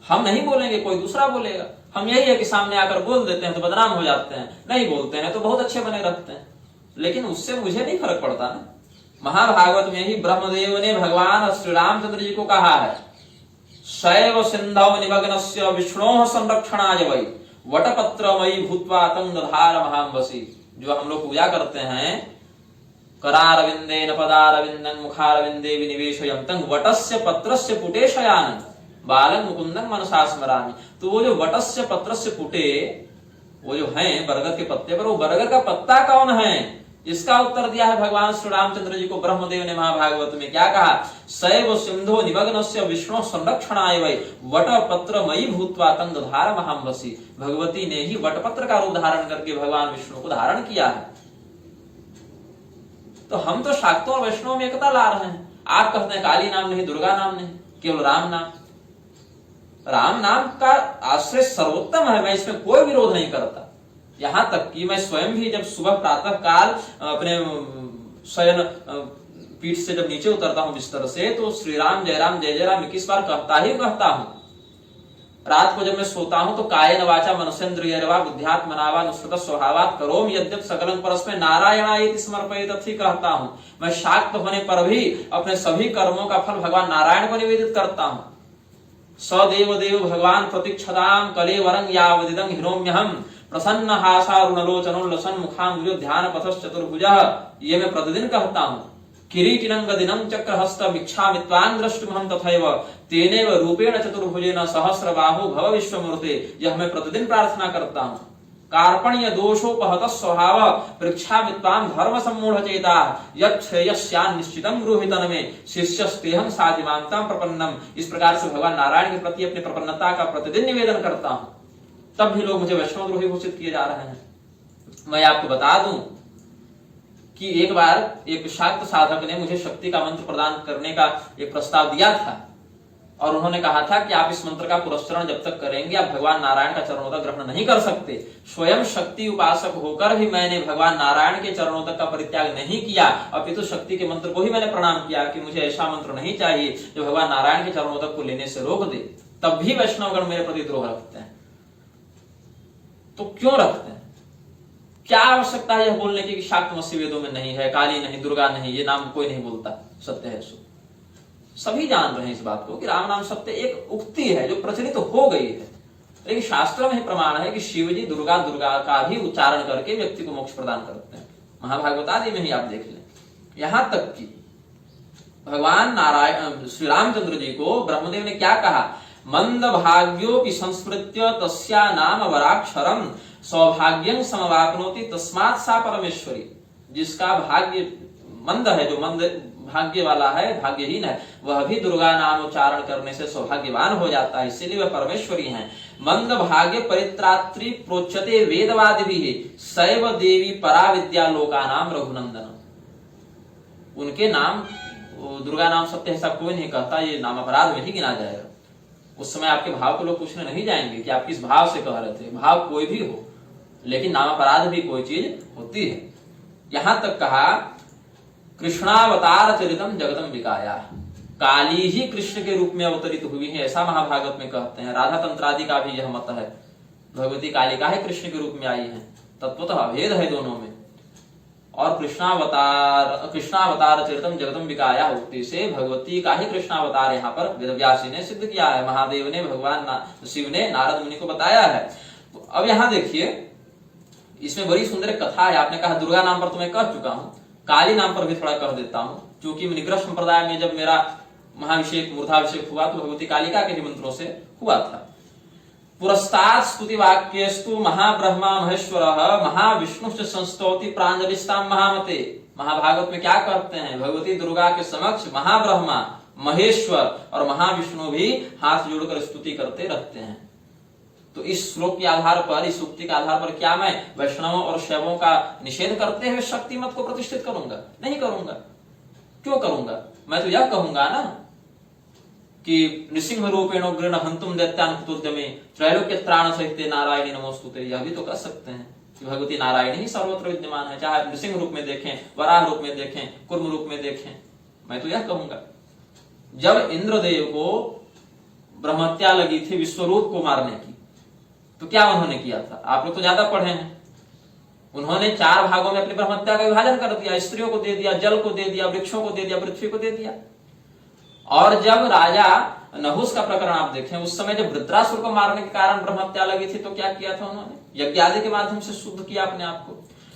Speaker 1: हम नहीं बोलेंगे, कोई दूसरा बोलेगा। हम यही है कि सामने आकर बोल देते हैं तो बदनाम हो जाते हैं, नहीं बोलते हैं तो बहुत अच्छे बने रहते हैं। लेकिन उससे मुझे नहीं फर्क पड़ता ना। महाभागवत में ही ब्रह्मदेव ने भगवान श्री रामचंद्र जी को कहा है, शैव सिंधव निमग्नस्य विष्णोः संरक्षणाय वै वटपत्रमयी भूत्वा तं दधार महाम्बसी। जो हम लोग पूजा करते हैं, करारविंदेन पदारविंदं मुखारविंदे विनिवेशयं तं वटस्य पत्रस्य पुटे शयानं बालं मुकुंदं मनसा स्मरामि। तो वो जो वटस्य पत्रस्य पुटे, वो जो है बरगद के पत्ते पर, वो बरगद का पत्ता कौन है? इसका उत्तर दिया है भगवान श्री रामचंद्र जी को ब्रह्मदेव ने महाभागवत में। क्या कहा? शैव सिंधो निमग्नस्य विष्णु संरक्षणाय वै वटपत्रमयी भूत्वा तं दधार महाम्बसी। भगवती ने ही वटपत्र का रूप धारण करके भगवान विष्णु को धारण किया है। तो हम तो शाक्तों और वैष्णव में एकता ला रहे हैं। आप कहते हैं काली नाम नहीं, दुर्गा नाम नहीं, केवल राम नाम। राम नाम का आश्रय सर्वोत्तम है, मैं इसमें कोई विरोध नहीं करता। यहां तक कि मैं स्वयं भी जब सुबह प्रातः काल अपने शयन पीठ से जब नीचे उतरता हूं बिस्तर से, तो श्री राम जय राम जय जय राम 21 बार कहता हूं। रात को जब मैं सोता हूं तो कायेन वाचा मनसेन्द्रियर्वा बुद्ध्यात्मना वा अनुसृत स्वभावात् करोमि यद्यप सकलं परस्मै नारायणायेति समर्पयेत् कहता हूं। मैं शाक्त होने पर भी अपने सभी कर्मों का फल भगवान नारायण को निवेदित करता हूं। सदेव देव भगवान प्रतीक्षताम कलेवरं यावदिदं हिरोम्यहम् प्रसन्न हासारुणलोचनोल्लसन मुखांबुजो ध्यान पथश्च चतुर्भुजः। ये मैं प्रतिदिन कहता हूं। किरीटिनं गदिनं चक्रहस्तम् इच्छामि त्वां द्रष्टुमहं तथैव तेनेव रूपेण चतुर्भुजेन सहस्रबाहु भव विश्वमूर्ते। यह मैं प्रतिदिन प्रार्थना करता हूं। कार्पण्य दोषोपहत स्वभाव पृच्छामि त्वां धर्म सम्मूढ़चेता यच्छ्रेयस्यान् निश्चितं गृहीतन में शिष्यस्तेहं साधिमां तां प्रपन्नम। इस प्रकार से भगवान नारायण के प्रति अपनी प्रपन्नता का प्रतिदिन निवेदन करता हूं। तब भी लोग मुझे वैष्णव द्रोही घोषित किए जा रहे हैं। मैं आपको बता दूं कि एक बार एक शाक्त साधक ने मुझे शक्ति का मंत्र प्रदान करने का एक प्रस्ताव दिया था, और उन्होंने कहा था कि आप इस मंत्र का पुरस्चरण जब तक करेंगे आप भगवान नारायण का चरणोदक ग्रहण नहीं कर सकते। स्वयं शक्ति उपासक होकर भी मैंने भगवान नारायण के चरणोदक का परित्याग नहीं किया, अपितु शक्ति के मंत्र को ही मैंने प्रणाम किया कि मुझे ऐसा मंत्र नहीं चाहिए जो भगवान नारायण के चरणोदक को लेने से रोक दे। तब भी वैष्णवगण मेरे प्रति द्रोह रखते हैं। तो क्यों रखते हैं? क्या आवश्यकता है यह बोलने की कि शाक्तमसी वेदों में नहीं है, काली नहीं, दुर्गा नहीं, ये नाम कोई नहीं बोलता, सत्य है सो। सभी जान रहे हैं इस बात को कि राम नाम सत्य एक उक्ति है जो प्रचलित हो गई है, लेकिन शास्त्रों में प्रमाण है कि शिव जी दुर्गा दुर्गा का भी उच्चारण करके व्यक्ति को मोक्ष प्रदान करते हैं। महाभागवत आदि में ही आप देख लें, यहां तक कि भगवान नारायण श्री रामचंद्र जी को ब्रह्मदेव ने क्या कहा, मंद भाग्यो की संस्मृत्य तस्या नाम वराक्षरम सौभाग्यं समवाप्नोति तस्मात् सा परमेश्वरी। जिसका भाग्य मंद है, जो मंद भाग्य वाला है, भाग्यहीन है, वह भी दुर्गा नाम उच्चारण करने से सौभाग्यवान हो जाता है, इसीलिए वह परमेश्वरी हैं। मंद भाग्य परित्रात्री प्रोच्यते वेदवादि भी सैव देवी परा विद्या लोका नाम रघुनंदन। उनके नाम दुर्गा नाम सत्य ऐसा कोई नहीं कहता, ये नाम अपराध में ही गिना जाएगा। उस समय आपके भाव को लोग पूछने नहीं जाएंगे कि आप किस भाव से कह रहे थे, भाव कोई भी हो, लेकिन नाम अपराध भी कोई चीज होती है। यहां तक कहा कृष्णावतार चरितम जगदम विकाया, काली ही कृष्ण के रूप में अवतरित हुई है, ऐसा महाभागवत में कहते हैं। राधा तंत्रादि का भी यह मत है, भगवती कालिका ही कृष्ण के रूप में आई है, तत्वतः अभेद है दोनों में। और कृष्णावतार चरितम जगदम विकाया उक्ति से भगवती का ही कृष्णावतार यहाँ पर वेदव्यासी ने सिद्ध किया है, महादेव ने, भगवान शिव ने नारद मुनि को बताया है। अब यहाँ देखिए, इसमें बड़ी सुंदर कथा है। आपने कहा दुर्गा नाम पर तो मैं कह चुका हूं, काली नाम पर भी थोड़ा कह देता हूं, क्योंकि निग्रह संप्रदाय में जब मेरा महाभिषेक मूर्धाभिषेक हुआ तो भगवती कालिका के ही मंत्रों से हुआ था। पुरस्तात् स्तुति वाक्यस्तु महाब्रह्मा महेश्वरः महाविष्णुश्च संस्तौति प्रांजलिस्ताम महामते। महाभागवत में क्या कहते हैं, भगवती दुर्गा के समक्ष महाब्रह्मा, महेश्वर और महाविष्णु भी हाथ जोड़कर स्तुति करते रहते हैं। तो इस श्लोक के आधार पर, इस उक्ति के आधार पर क्या मैं वैष्णवों और शैवों का निषेध करते हुए शक्ति मत को प्रतिष्ठित करूंगा? नहीं करूंगा। क्यों करूंगा? मैं तो यह कहूंगा ना कि नृसिंह रूपेण उग्रेण हंतुम दैत्यानुतुद्यमे त्रैलोक्य त्राण सहिते नारायणी नमोस्तुते। यह भी तो कर सकते हैं कि भगवती नारायणी ही सर्वत्र विद्यमान है, चाहे नृसिंह रूप में देखें, वराह रूप में देखें, कुर्म रूप में देखें। मैं तो यह कहूंगा, जब इंद्रदेव को ब्रह्महत्या लगी थी विश्वरूप को मारने की, तो क्या उन्होंने किया था? आप लोग तो ज्यादा पढ़े हैं। उन्होंने 4 भागों में अपनी ब्रह्महत्या का विभाजन कर दिया, स्त्रियों को दे दिया, जल को दे दिया, वृक्षों को दे दिया, पृथ्वी को दे दिया। और जब राजा नहुस का प्रकरण आप देखें, उस समय जब वृत्रासुर को मारने के कारण ब्रह्महत्या लगी थी, तो क्या किया था उन्होंने? यज्ञ आदि के माध्यम से शुद्ध किया अपने आप को।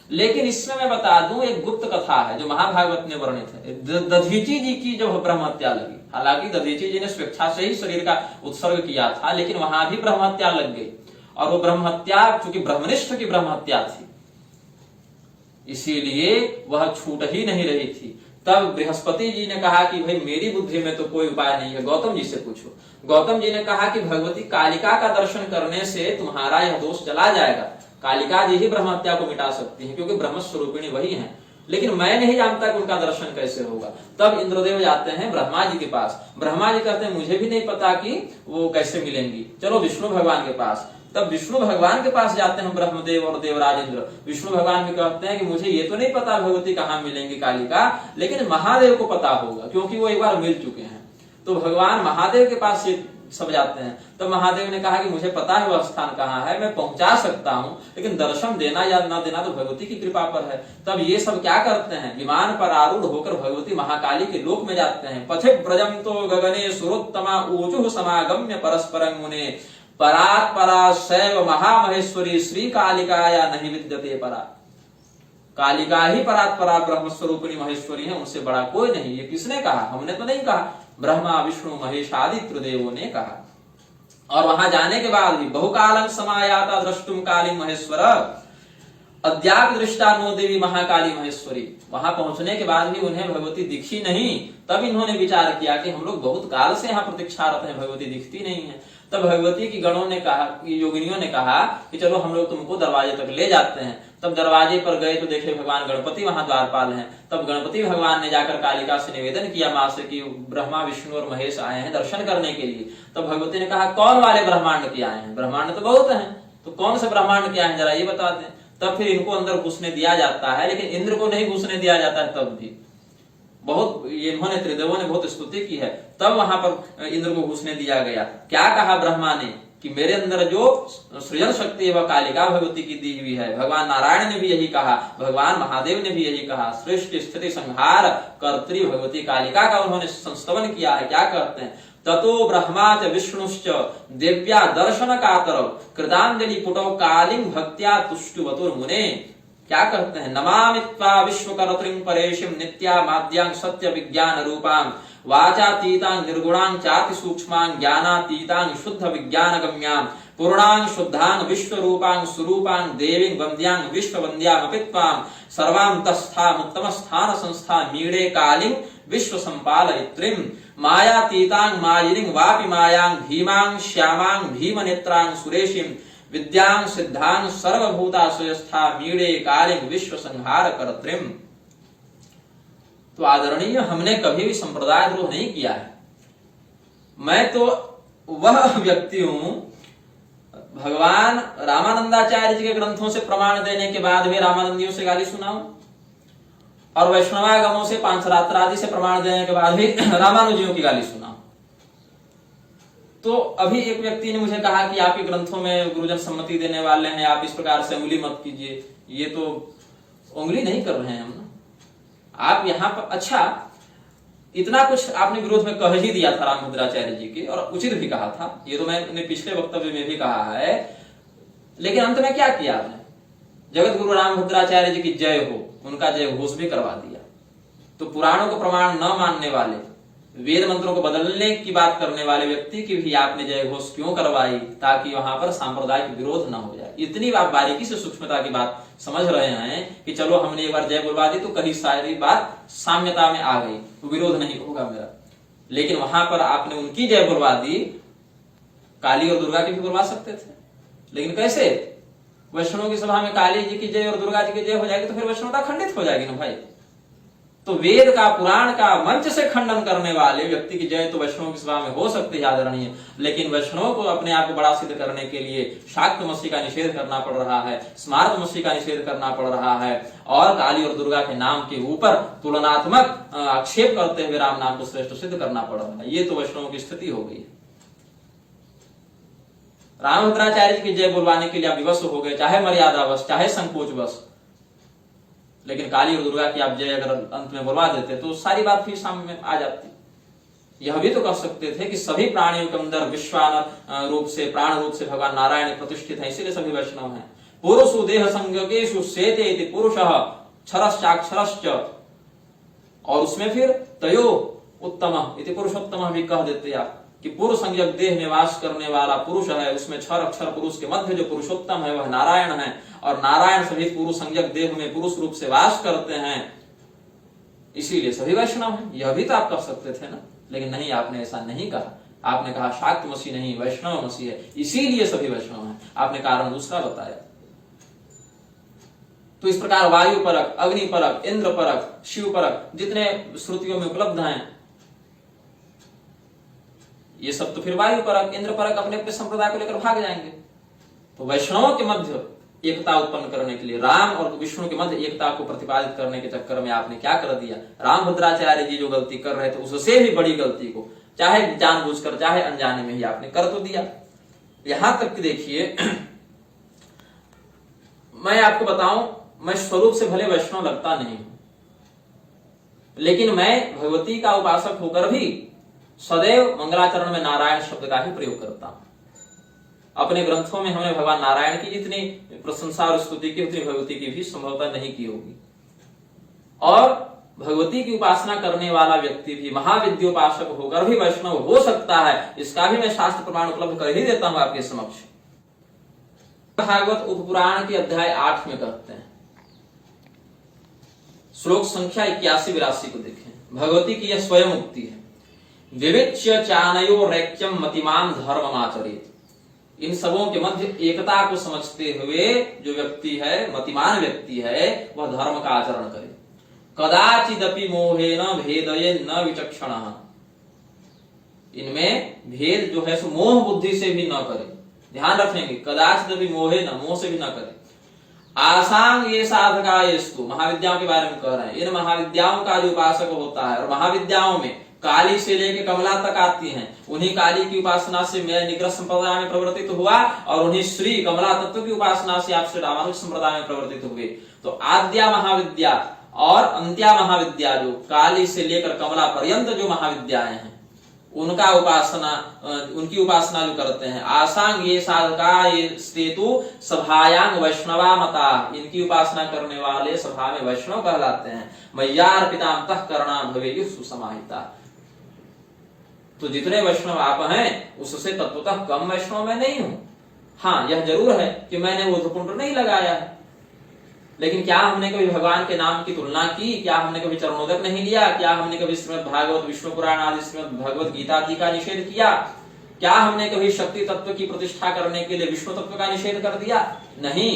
Speaker 1: लेकिन इसमें मैं बता दूं, एक गुप्त कथा है जो महाभागवत में वर्णित है। दधीची जी की जब ब्रह्महत्या लगी, हालांकि दधीची जी ने स्वेच्छा से ही शरीर का उत्सर्ग किया था, लेकिन वहां भी ब्रह्महत्या लग गई। और वो ब्रह्महत्या चूंकि ब्रह्मनिष्ठ की ब्रह्महत्या थी, इसीलिए वह छूट ही नहीं रही थी। तब बृहस्पति जी ने कहा कि भाई मेरी बुद्धि में तो कोई उपाय नहीं है, गौतम जी से पूछो। गौतम जी ने कहा कि भगवती कालिका का दर्शन करने से तुम्हारा यह दोष चला जाएगा। कालिका जी ही ब्रह्महत्या को मिटा सकती हैं, क्योंकि ब्रह्म स्वरूपिणी वही हैं। लेकिन मैं नहीं जानता कि उनका दर्शन कैसे होगा। तब इंद्रदेव जाते हैं ब्रह्मा जी के पास। ब्रह्मा जी कहते हैं मुझे भी नहीं पता कि वो कैसे मिलेंगी, चलो विष्णु भगवान के पास। तब विष्णु भगवान के पास जाते हैं ब्रह्मदेव और देवराज इंद्र। विष्णु भगवान भी कहते हैं कि मुझे ये तो नहीं पता भगवती कहाँ मिलेंगी कालिका, लेकिन महादेव को पता होगा, क्योंकि वो एक बार मिल चुके हैं। तो भगवान महादेव के पास ये सब जाते हैं। तो महादेव ने कहा कि मुझे पता है वह स्थान कहाँ है, मैं पहुंचा सकता हूँ, लेकिन दर्शन देना या न देना तो भगवती की कृपा पर है। तब ये सब क्या करते हैं, विमान पर आरूढ़ होकर भगवती महाकाली के लोक में जाते हैं। पथे ब्रजम तो गगने सुरोत्तमा ऊचुः समागम्य परस्परं मुने परात् परा शैव महामहेश्वरी श्री कालिकाया नहीं विद्यते परा। कालिका ही परात् परा ब्रह्म स्वरूपिणी महेश्वरी है, उनसे बड़ा कोई नहीं। ये किसने कहा? हमने तो नहीं कहा, ब्रह्मा विष्णु महेश आदि त्रिदेवों ने कहा। और वहां जाने के बाद भी बहुकालं समायाता द्रष्टुम काली महेश्वर अद्यापि दृष्टा नो देवी महाकाली महेश्वरी। वहां पहुंचने के बाद भी उन्हें भगवती दिखी नहीं। तब इन्होंने विचार किया कि हम लोग बहुत काल से यहाँ प्रतीक्षारत हैं, भगवती दिखती नहीं है। तब भगवती की गणों ने कहा, योगिनियों ने कहा कि चलो हम लोग तुमको दरवाजे तक ले जाते हैं। तब दरवाजे पर गए तो देखे भगवान गणपति वहां द्वारपाल हैं। तब गणपति भगवान ने जाकर कालिका से निवेदन किया मां से कि ब्रह्मा विष्णु और महेश आए हैं दर्शन करने के लिए। तब भगवती ने कहा कौन वाले ब्रह्मांड के आए हैं? ब्रह्मांड तो बहुत हैं, तो कौन से ब्रह्मांड के आए हैं जरा ये बता दें। तब फिर इनको अंदर घुसने दिया जाता है, लेकिन इंद्र को नहीं घुसने दिया जाता है। तब भी बहुत इन्होंने त्रिदेवों ने बहुत स्तुति की है। तब वहां पर इंद्र को घुसने दिया गया। क्या कहा ब्रह्मा ने कि मेरे अंदर जो सृजन शक्ति है वह कालिका भगवती की दी हुई है। भगवान नारायण ने भी यही कहा, भगवान महादेव ने भी यही कहा, सृष्टि स्थिति संहार कर्त्री भगवती कालिका का उन्होंने संस्तवन किया है। क्या कहते हैं, ततो ब्रह्मा च विष्णुश्च दिव्या दर्शन कातरौ कृतांजलि पुटौ कालिं भक्त्या तुष्टुवतुर मुने। क्या कहते हैं, नमामि त्वा विश्वकर्त्रीं परेशिं नित्या माद्यां सत्य विज्ञान रूपां वाचातीतां निर्गुणां चाति सूक्ष्मां ज्ञानातीतां शुद्ध विज्ञान गम्यां पूर्णां शुद्धां विश्वरूपां स्वरूपां देवीं वन्द्यां विश्ववन्द्यामपि त्वां सर्वां तस्थामुत्तम स्थान संस्था मीडे कालिं विश्व संपालयित्रीं मायातीतां मायिनीं वापि मायां भीमां श्यामां भीमनेत्रां सुरेशिं विद्यां सिद्धां सर्वभूताश्रयस्था मीडे कालिं विश्व संहार कर्त्रीं। तो आदरणीय, हमने कभी भी संप्रदाय द्रोह नहीं किया है। मैं तो वह व्यक्ति हूं, भगवान रामानंदाचार्य जी के ग्रंथों से प्रमाण देने के बाद भी रामानंदियों से गाली सुनाऊं, और वैष्णवागमों से पांचरात्र आदि से प्रमाण देने के बाद भी रामानुजियों की गाली सुनाऊं। तो अभी एक व्यक्ति ने मुझे कहा कि आपके ग्रंथों में गुरुजन सम्मति देने वाले हैं, आप इस प्रकार से उंगली मत कीजिए। ये तो उंगली नहीं कर रहे हैं हम, आप यहाँ पर अच्छा इतना कुछ आपने विरोध में कह ही दिया था रामभद्राचार्य जी के, और उचित भी कहा था, ये तो मैंने पिछले वक्तव्य में भी कहा है। लेकिन अंत में क्या किया आपने, जगत गुरु रामभद्राचार्य जी की जय हो, उनका जय घोष भी करवा दिया। तो पुराणों को प्रमाण न मानने वाले, वेद मंत्रों को बदलने की बात करने वाले व्यक्ति की भी आपने जय घोष क्यों करवाई, ताकि वहां पर सांप्रदायिक विरोध न हो जाए। इतनी आप बारीकी से सूक्ष्मता की बात समझ रहे हैं कि चलो हमने एक बार जय बुलवा दी तो कहीं सारी बात साम्यता में आ गई, तो विरोध नहीं होगा मेरा। लेकिन वहां पर आपने उनकी जय बुलवा दी, काली और दुर्गा की भी बुलवा सकते थे, लेकिन कैसे? वैष्णव की सभा में काली जी की जय और दुर्गा जी की जय हो जाएगी तो फिर वैष्णवता खंडित हो जाएगी ना भाई। तो वेद का, पुराण का मंच से खंडन करने वाले व्यक्ति की जय तो वैष्णव की सभा में हो सकती है आदरणीय, लेकिन वैष्णव को अपने आप को बड़ा सिद्ध करने के लिए शाक्त मसीह का निषेध करना पड़ रहा है, स्मार्त मसीह का निषेध करना पड़ रहा है, और काली और दुर्गा के नाम के ऊपर तुलनात्मक आक्षेप करते हुए राम नाम को श्रेष्ठ सिद्ध करना पड़ रहा है। ये तो वैष्णव की स्थिति हो गई। रामभद्राचार्य जी की जय बुलवाने के लिए आप विवश हो गए, चाहे मर्यादावश चाहे संकोचवश, लेकिन काली और दुर्गा की आप जय अगर अंत में बुलवा देते तो सारी बात फिर सामने आ जाती। यह भी तो कह सकते थे कि सभी प्राणियों के अंदर विश्वान रूप से, प्राण रूप से भगवान नारायण प्रतिष्ठित है, इसीलिए सभी वैष्णव हैं। पुरुषु देह संज्ञकेषु सेते इति पुरुषः क्षरश्चाक्षरश्च, और उसमें फिर तयो उत्तम इति पुरुषोत्तम भी कह देते आप कि पुरुष संज्ञक देह में वास करने वाला पुरुष है, उसमें क्षर अक्षर पुरुष के मध्य जो पुरुषोत्तम है वह नारायण है, और नारायण सभी पुरुष संज्ञक देह में पुरुष रूप से वास करते हैं, इसीलिए सभी वैष्णव हैं। यह भी तो आप कह सकते थे ना, लेकिन नहीं, आपने ऐसा नहीं कहा। आपने कहा शाक्त मसीह नहीं, वैष्णव मसीह है, इसीलिए सभी वैष्णव हैं। आपने कारण दूसरा बताया। तो इस प्रकार वायु परक, अग्नि परक, इंद्र परक, शिव परक जितने श्रुतियों में उपलब्ध हैं, ये सब तो फिर वायु परक, इंद्र परक अपने अपने संप्रदाय को लेकर भाग जाएंगे। तो वैष्णवों के मध्य एकता उत्पन्न करने के लिए, राम और विष्णु के मध्य एकता को प्रतिपादित करने के चक्कर में आपने क्या कर दिया, रामभद्राचार्य जी जो गलती कर रहे थे उससे भी बड़ी गलती को चाहे जानबूझकर चाहे अनजाने में ही आपने कर तो दिया। यहां तक कि देखिए, मैं आपको बताऊं, मैं स्वरूप से भले वैष्णव लगता नहीं हूं, लेकिन मैं भगवती का उपासक होकर भी सदैव मंगलाचरण में नारायण शब्द का ही प्रयोग करता हूं। अपने ग्रंथों में हमने भगवान नारायण की जितनी प्रशंसा और स्तुति की उतनी भगवती की भी संभवतः नहीं की होगी। और भगवती की उपासना करने वाला व्यक्ति भी महाविद्योपासक होकर भी वैष्णव हो सकता है, इसका भी मैं शास्त्र प्रमाण उपलब्ध कर ही देता हूं आपके समक्ष। भागवत उपपुराण के अध्याय 8 में कहते हैं, श्लोक संख्या 81-82 को देखें। भगवती की यह स्वयं उक्ति है, विविच्य चानयो रैक्यम मतिमान धर्ममाचरेत्। इन सबों के मध्य एकता को समझते हुए जो व्यक्ति है, मतिमान व्यक्ति है, वह धर्म का आचरण करे। कदाचिदपि मोहेन भेदयेन न विचक्षणः। इनमें भेद जो है सो मोह बुद्धि से भी न करे। ध्यान रखेंगे, कदाचिदपि मोहेन, मोह से भी न करे। आसांग ये साधका येस्तु, महाविद्याओं के बारे में कह रहे हैं। इन महाविद्याओं का जो उपासक होता है, और महाविद्याओं में काली से लेके कमला तक आती हैं। उन्हीं काली की उपासना से मैं निग्रह संप्रदाय में प्रवर्तित हुआ और उन्हीं श्री कमला तत्व की उपासना से आप श्री रामानुज संप्रदाय में प्रवर्तित हुए। तो आद्या महाविद्या और अंत्या महाविद्या, जो काली से लेकर कमला पर्यंत जो महाविद्याएं हैं उनका उपासना, उनकी उपासना जो करते हैं। आसांग ये साधका ये स्तेतु सभायांग वैष्णवा मता, इनकी उपासना करने वाले सभा में वैष्णव कहलाते हैं। मय्यार्पिता अंतः करणा भवेयु सुसमाहिता। तो जितने वैष्णव आप हैं उससे तत्वतः कम वैष्णव मैं नहीं हूं। हाँ, यह जरूर है कि मैंने ऊर्ध्वपुंड नहीं लगाया है, लेकिन क्या हमने कभी भगवान के नाम की तुलना की? क्या हमने कभी चरणोदक नहीं लिया? क्या हमने कभी श्रीमद् भागवत, विष्णु पुराण आदि श्रीमद् भगवत गीता आदि का निषेध किया? क्या हमने कभी शक्ति तत्व की प्रतिष्ठा करने के लिए विष्णु तत्व का निषेध कर दिया? नहीं,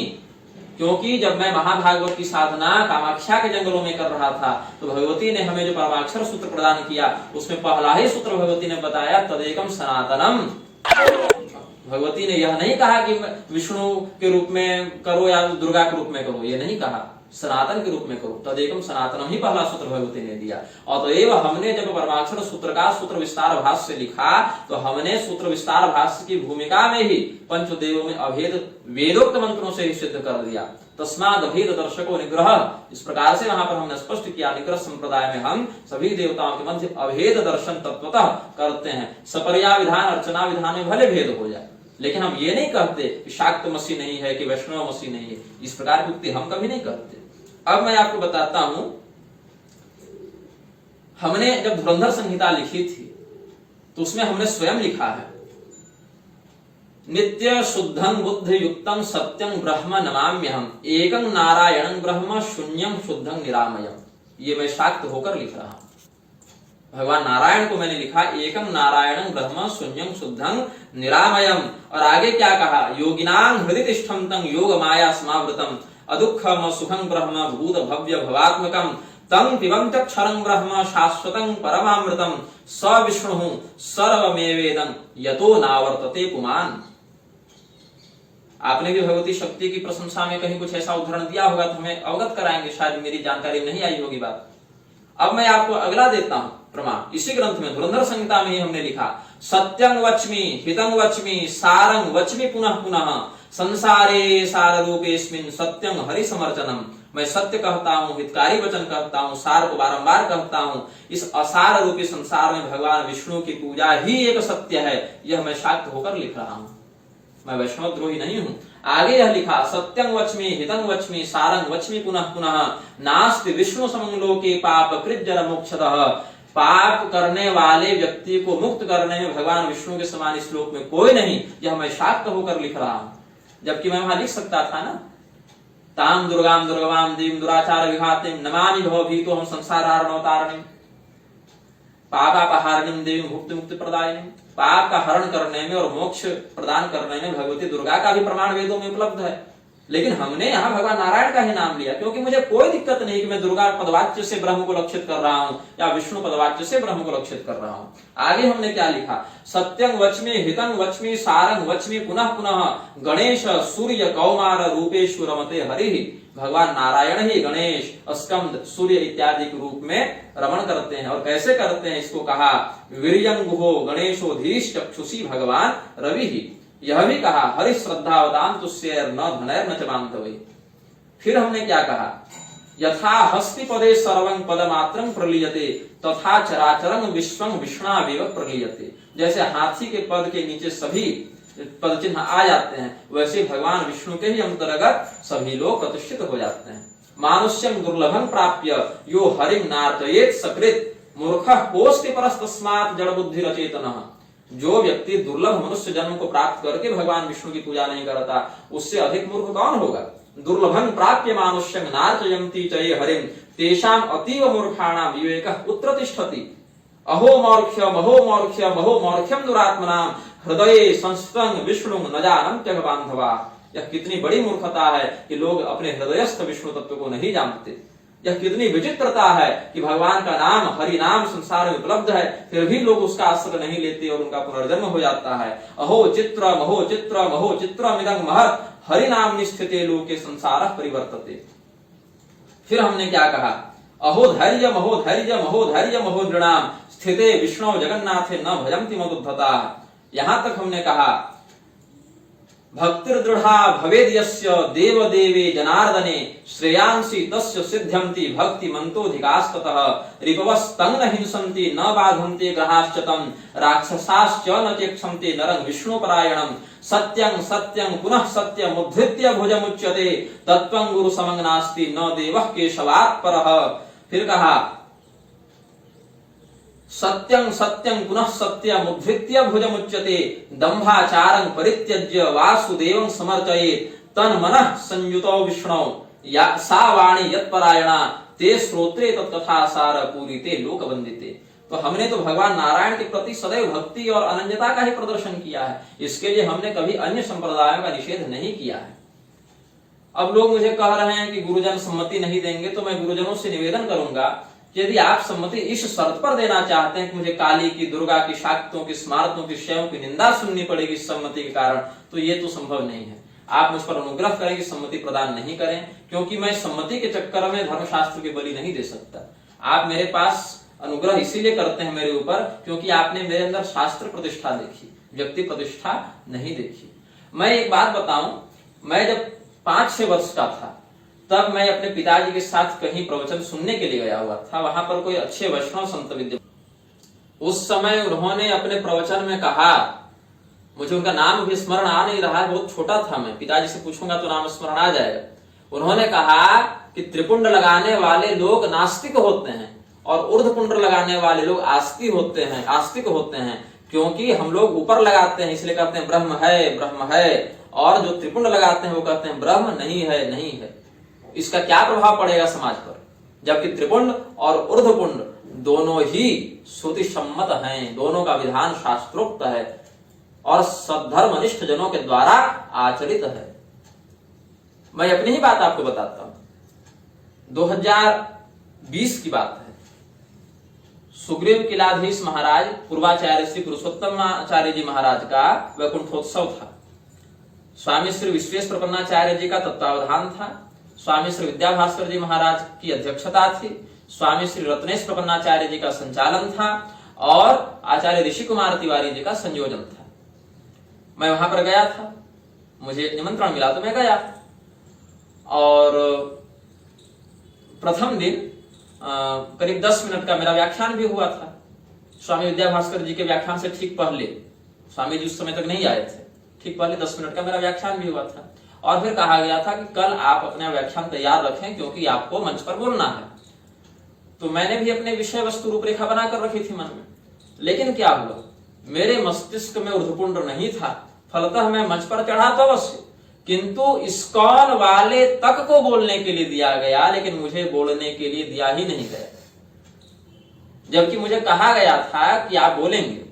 Speaker 1: क्योंकि जब मैं महाभागवत की साधना कामाख्या के जंगलों में कर रहा था तो भगवती ने हमें जो परमाक्षर सूत्र प्रदान किया उसमें पहला ही सूत्र भगवती ने बताया तदेकम सनातनम। भगवती ने यह नहीं कहा कि विष्णु के रूप में करो या दुर्गा के रूप में करो, ये नहीं कहा, सनातन के रूप में करो। तदेकम सनातनम ही पहला सूत्र भगवती ने दिया। और तो एवं हमने जब परमाक्षर सूत्र का सूत्र विस्तार भाष्य लिखा तो हमने सूत्र विस्तार भाष्य की भूमिका में ही पंचदेवों में अभेद वेदोक्त मंत्रों से ही सिद्ध कर दिया। तस्माद अभेद दर्शको निग्रह, इस प्रकार से वहां पर हमने स्पष्ट किया निग्रह संप्रदाय में हम सभी देवताओं के मध्य अभेद दर्शन तत्वतः करते हैं। सपर्या विधान अर्चना विधान में भले भेद हो जाए, लेकिन हम ये नहीं कहते कि शाक्त मसीह नहीं है कि वैष्णव मसीह नहीं है। इस प्रकार की उक्ति हम कभी नहीं करते। अब मैं आपको बताता हूं, हमने जब धुरंधर संहिता लिखी थी तो उसमें हमने स्वयं लिखा है नित्य शुद्धं बुद्ध युक्तम सत्यं ब्रह्म नमाम्यहम एकं नारायणं ब्रह्म शून्यं शुद्धं निरामयम। ये मैं शाक्त होकर लिख रहा हूं। भगवान नारायण को मैंने लिखा एकं नारायणं ब्रह्म शून्यं शुद्धं निरामयम। और आगे क्या कहा? योगिनां हृदि तिष्ठं तं योग माया समावृतम अदुःखम सुखं ब्रह्म भूत भव्य भवात्मकं तं पिबन्त्यक्षरं ब्रह्म शाश्वतं परमामृतं स विष्णुः सर्वमेवेदं यतो नावर्तते पुमान्। आपने भी भगवती शक्ति की प्रशंसा में कहीं कुछ ऐसा उदाहरण दिया होगा तो हमें अवगत कराएंगे, शायद मेरी जानकारी नहीं आई होगी बात। अब मैं आपको अगला देता हूं प्रमाण। इसी ग्रंथ में धुरंधर संहिता में ही हमने लिखा सत्यं वच्मि हितं वच्मि सारं वच्मि पुनः पुनः संसारे सार रूपेस्मिन् सत्यं हरि समर्चनम। मैं सत्य कहता हूँ, हितकारी वचन कहता हूँ, सार को बारंबार कहता हूँ। इस असार रूपी संसार में भगवान विष्णु की पूजा ही एक सत्य है। यह मैं शाक्त होकर लिख रहा हूँ, मैं वैष्णव द्रोही नहीं हूँ। आगे यह लिखा सत्यं वच्मि हितं वच्मि सारं वच्मि पुनः पुनः नास्ति विष्णु समं लोके पाप कृज्जन मोक्षतः। पाप करने वाले व्यक्ति को मुक्त करने में भगवान विष्णु के समान इस श्लोक में कोई नहीं। यह मैं शाक्त होकर लिख रहा हूं, जबकि मैं वहां लिख सकता था ना ताम दुर्गाम दुर्गवाम देवीं दुराचार विघातिं नमामि भवभीतो हम संसारार्णवतारिणीं पापापहारिणीं देवीं मुक्ति मुक्ति प्रदायिनीं। पाप का हरण करने में और मोक्ष प्रदान करने में भगवती दुर्गा का भी प्रमाण वेदों में उपलब्ध है। लेकिन हमने यहाँ भगवान नारायण का ही नाम लिया क्योंकि मुझे कोई दिक्कत नहीं कि मैं दुर्गा पदवाच्य से ब्रह्म को लक्षित कर रहा हूँ या विष्णु पदवाच्य से ब्रह्म को लक्षित कर रहा हूँ। आगे हमने क्या लिखा सत्यं वच्मि हितं वच्मि सारं वच्मि पुनः पुनः गणेश सूर्य कौमार रूपेषु रमते हरिः। भगवान नारायण ही गणेश स्कंद सूर्य इत्यादि के रूप में रमण करते हैं। और कैसे करते हैं इसको कहा वीर्यं गुहो गणेशोधीश चक्षुषी भगवान रवि ही। यह भी कहा हरि श्रद्धावदान तुष्य न धनैर न च बांधवे। फिर हमने क्या कहा यथा हस्ति पदे सर्वं पदमात्रं प्रलीयते तथा चराचरं विश्वं विष्णावेव प्रलीयते। जैसे हाथी के पद के नीचे सभी पद चिन्ह आ जाते हैं वैसे भगवान विष्णु के ही अंतर्गत सभी लोग प्रतिष्ठित हो जाते हैं। मानुष्यं दुर्लभं प्राप्य यो हरिं नार्चयेत् सकृत् मूर्खः कोऽस्ति परस्तस्मात् जड़ बुद्धि रचेतनः। जो व्यक्ति दुर्लभ मनुष्य जन्म को प्राप्त करके भगवान विष्णु की पूजा नहीं करता उससे अधिक मूर्ख कौन होगा। दुर्लभं प्राप्य मानुष्यं नार्चयन्ति च ये हरिं तेषां अतीव मूर्खाणां विवेकः कुत्र तिष्ठति। अहो मौर्ख्यम अहो मौर्ख्यम अहो मौर्ख्यम दुरात्मनां हृदये संस्तं विष्णु न जानन्त्यः बान्धवा। यह कितनी बड़ी मूर्खता है कि लोग अपने हृदयस्थ विष्णु तत्व को नहीं जानते। यह कितनी विचित्रता है कि भगवान का नाम हरि नाम संसार में उपलब्ध है फिर भी लोग उसका आश्रय नहीं लेते और उनका पुनर्जन्म हो जाता है। अहो चित्रम अहो चित्रम अहो चित्रम इदं महत् हरि नाम निस्थिते लोके संसारः परिवर्तते। फिर हमने क्या कहा अहो धैर्य महो धैर्य महो धैर्य महो नृणाम स्थिते विष्णु जगन्नाथे न भजन्ति मदुद्धता। यहां तक हमने कहा भक्तिर्दृढ़ा भवेद् यस्य देव देवे जनार्दने श्रेयांसि तस्य सिद्ध्यन्ति भक्ति मंतोधिकास्ततः रिपवस्तंग न हिंसन्ति न बाधन्ते ग्रहाश्च तं राक्षसाश्च न चेक्षन्ते नरं विष्णुपरायणं सत्यं सत्यं पुनः सत्यम् उद्धृत्य भुजमुच्यते तत्त्वं गुरु समं नास्ति न देवः केशवात् परः। फिर कहा सत्यं सत्यं पुनः सत्यम् उद्धृत्य भुजमुच्यते दंभाचारं परित्यज्य वासुदेवं समर्चयेत् तन्मनः संयुतो विष्णु या सा वाणी यत्परायणा ते श्रोत्रे तत्कथासार पूरिते लोकवंदिते। तो हमने तो भगवान नारायण के प्रति सदैव भक्ति और अनन्यता का ही प्रदर्शन किया है, इसके लिए हमने कभी अन्य संप्रदायों का निषेध नहीं किया है। अब लोग मुझे कह रहे हैं कि गुरुजन सम्मति नहीं देंगे, तो मैं गुरुजनों से निवेदन करूंगा यदि आप सम्मति इस शर्त पर देना चाहते हैं कि मुझे काली की, दुर्गा की, शाक्तों की, स्मारकों की, शैवों की निंदा सुननी पड़ेगी इस सम्मति के कारण, तो ये तो संभव नहीं है। आप मुझ पर अनुग्रह करें कि सम्मति प्रदान नहीं करें, क्योंकि मैं सम्मति के चक्कर में धर्मशास्त्र की बलि नहीं दे सकता। आप मेरे पास अनुग्रह इसीलिए करते हैं मेरे ऊपर क्योंकि आपने मेरे अंदर शास्त्र प्रतिष्ठा देखी, व्यक्ति प्रतिष्ठा नहीं देखी। मैं एक बात बताऊं, मैं जब 5-6 वर्ष का था तब मैं अपने पिताजी के साथ कहीं प्रवचन सुनने के लिए गया हुआ था। वहां पर कोई अच्छे वैष्णव संत विद्यमान, उस समय उन्होंने अपने प्रवचन में कहा, मुझे उनका नाम भी स्मरण आ नहीं रहा है, बहुत छोटा था मैं, पिताजी से पूछूंगा तो नाम स्मरण आ जाएगा। उन्होंने कहा कि त्रिपुंड लगाने वाले लोग नास्तिक होते हैं और ऊर्ध्वपुंड लगाने वाले लोग आस्तिक होते हैं, क्योंकि हम लोग ऊपर लगाते हैं इसलिए कहते हैं ब्रह्म है, और जो त्रिपुंड लगाते हैं वो कहते हैं ब्रह्म नहीं है। इसका क्या प्रभाव पड़ेगा समाज पर, जबकि त्रिपुंड और ऊर्ध्वपुंड दोनों ही श्रुति सम्मत हैं, दोनों का विधान शास्त्रोक्त है और सद्धर्मनिष्ठ जनों के द्वारा आचरित है। मैं अपनी ही बात आपको बताता हूं। 2020 की बात है। सुग्रीव किलाधीश महाराज पूर्वाचार्य श्री पुरुषोत्तम आचार्य जी महाराज का वैकुंठोत्सव था। स्वामी श्री विश्वेश प्रपन्नाचार्य जी का तत्वावधान था। स्वामी श्री विद्याभास्कर जी महाराज की अध्यक्षता थी। स्वामी श्री रत्नेश प्रपन्नाचार्य जी का संचालन था और आचार्य ऋषि कुमार तिवारी जी का संयोजन था। मैं वहां पर गया था, मुझे निमंत्रण मिला तो मैं गया। और प्रथम दिन करीब 10 मिनट का मेरा व्याख्यान भी हुआ था। स्वामी विद्याभास्कर जी के व्याख्यान से ठीक पहले, स्वामी जी उस समय तक नहीं आए थे, ठीक पहले 10 मिनट का मेरा व्याख्यान भी हुआ था। और फिर कहा गया था कि कल आप अपना व्याख्यान तैयार रखें क्योंकि आपको मंच पर बोलना है। तो मैंने भी अपने विषय वस्तु रूपरेखा बनाकर रखी थी मन में, लेकिन क्या हुआ, मेरे मस्तिष्क में ऊर्ध्वपुंड नहीं था। फलतः मैं मंच पर चढ़ा तो अवश्य, किंतु इस्कॉन वाले तक को बोलने के लिए दिया गया, लेकिन मुझे बोलने के लिए दिया ही नहीं गया, जबकि मुझे कहा गया था कि आप बोलेंगे।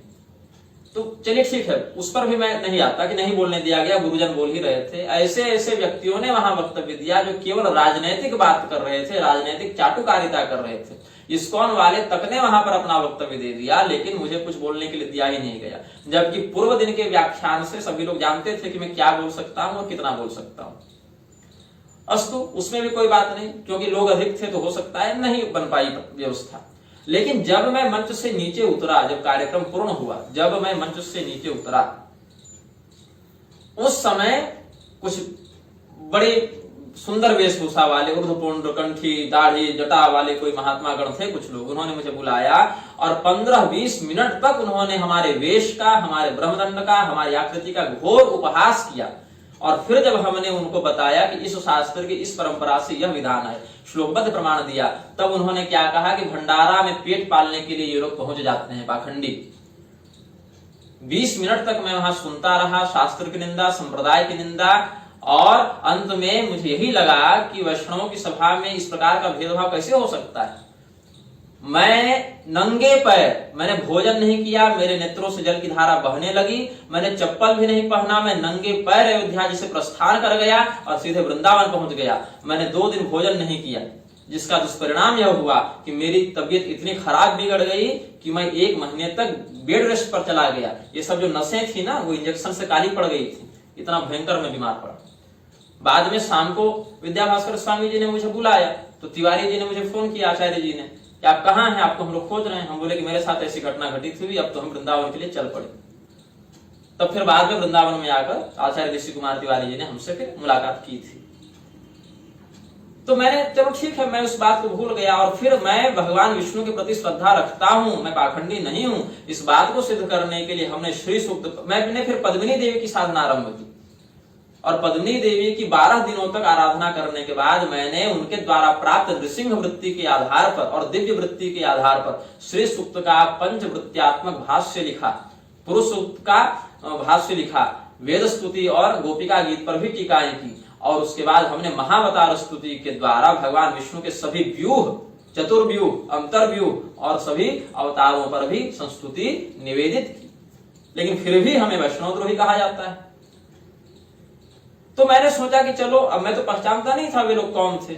Speaker 1: तो चलिए ठीक है, उस पर भी मैं नहीं आता कि नहीं बोलने दिया गया, गुरुजन बोल ही रहे थे। ऐसे ऐसे व्यक्तियों ने वहां वक्तव्य दिया जो केवल राजनैतिक बात कर रहे थे, राजनैतिक चाटुकारिता कर रहे थे। इस्कॉन वाले तक ने वहां पर अपना वक्तव्य दे दिया, लेकिन मुझे कुछ बोलने के लिए दिया ही नहीं गया, जबकि पूर्व दिन के व्याख्यान से सभी लोग जानते थे कि मैं क्या बोल सकता हूं और कितना बोल सकता हूं। अस्तु, उसमें भी कोई बात नहीं, क्योंकि लोग अधिक थे तो हो सकता है नहीं बन पाई व्यवस्था। लेकिन जब मैं मंच से नीचे उतरा, जब कार्यक्रम पूर्ण हुआ, जब मैं मंच से नीचे उतरा, उस समय कुछ बड़े सुंदर वेशभूषा वाले, ऊर्ध्वपुंड, कंठी, दाढ़ी, जटा वाले कोई महात्मा गण थे कुछ लोग। उन्होंने मुझे बुलाया और 15-20 मिनट तक उन्होंने हमारे वेश का, हमारे ब्रह्मदंड का, हमारी आकृति का घोर उपहास किया। और फिर जब हमने उनको बताया कि इस शास्त्र की, इस परंपरा से यह विधान है, श्लोकबद्ध प्रमाण दिया, तब उन्होंने क्या कहा कि भंडारा में पेट पालने के लिए ये लोग पहुंच जाते हैं पाखंडी। 20 मिनट तक मैं वहां सुनता रहा, शास्त्र की निंदा, संप्रदाय की निंदा, और अंत में मुझे यही लगा कि वैष्णवों की सभा में इस प्रकार का भेदभाव कैसे हो सकता है। मैं नंगे पैर, मैंने भोजन नहीं किया, मेरे नेत्रों से जल की धारा बहने लगी, मैंने चप्पल भी नहीं पहना, मैं नंगे पैर अयोध्या जी से प्रस्थान कर गया और सीधे वृंदावन पहुंच गया। मैंने 2 दिन भोजन नहीं किया, जिसका दुष्परिणाम यह हुआ कि मेरी तबीयत इतनी खराब बिगड़ गई कि मैं 1 महीने तक बेड रेस्ट पर चला गया। ये सब जो नसें थी ना, वो इंजेक्शन से काली पड़ गई थी, इतना भयंकर मैं बीमार पड़ा। बाद में शाम को विद्याभास्कर स्वामी जी ने मुझे बुलाया, तो तिवारी जी ने मुझे फोन किया, आचार्य जी ने, कि आप कहाँ हैं, आपको हम लोग खोज रहे हैं। हम बोले कि मेरे साथ ऐसी घटना घटित हुई, अब तो हम वृंदावन के लिए चल पड़े। तब फिर बाद में वृंदावन में आकर आचार्य ऋषि कुमार तिवारी जी ने हमसे फिर मुलाकात की थी। तो मैंने, चलो ठीक है, मैं उस बात को भूल गया। और फिर मैं भगवान विष्णु के प्रति श्रद्धा रखता हूं, मैं पाखंडी नहीं हूं, इस बात को सिद्ध करने के लिए हमने श्री सूक्त, मैंने फिर पद्मिनी देवी की साधना आरंभ की। और पद्मिनी देवी की 12 दिनों तक आराधना करने के बाद मैंने उनके द्वारा प्राप्त नृसिंह वृत्ति के आधार पर और दिव्य वृत्ति के आधार पर श्री सूक्त का पंचवृत्त्यात्मक भाष्य लिखा, पुरुष सूक्त का भाष्य लिखा, वेद स्तुति और गोपिका गीत पर भी टीकाएं की। और उसके बाद हमने महावतार स्तुति के द्वारा भगवान विष्णु के सभी व्यूह, चतुर्व्यूह, अंतर्व्यूह और सभी अवतारों पर भी संस्तुति निवेदित की। लेकिन फिर भी हमें वैष्णवद्रोही कहा जाता है। तो मैंने सोचा कि चलो, अब मैं तो पहचानता नहीं था वे लोग कौन थे,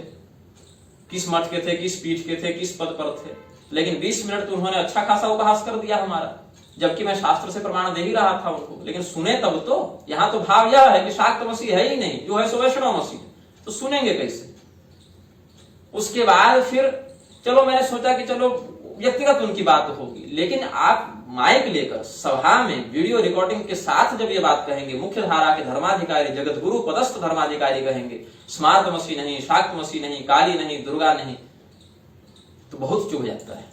Speaker 1: किस मठ के थे, किस पीठ के थे, किस पद पर थे। लेकिन 20 मिनट तो उन्होंने अच्छा खासा उपहास कर दिया हमारा, जबकि मैं शास्त्र से प्रमाण दे ही रहा था उनको। लेकिन सुने तब तो, यहाँ तो भाव यह है कि शाक्त मसीह है ही नहीं, जो है सो वैष्णव मसीह, तो सुनेंगे कैसे। उसके बाद फिर चलो मैंने सोचा कि चलो व्यक्तिगत उनकी बात होगी, लेकिन आप माइक लेकर सभा में वीडियो रिकॉर्डिंग के साथ जब ये बात कहेंगे, मुख्य धारा के धर्माधिकारी, जगत गुरु पदस्थ धर्माधिकारी कहेंगे स्मार्त मसीह नहीं, शाक्त मसीह नहीं, काली नहीं, दुर्गा नहीं, तो बहुत चुभ जाता है,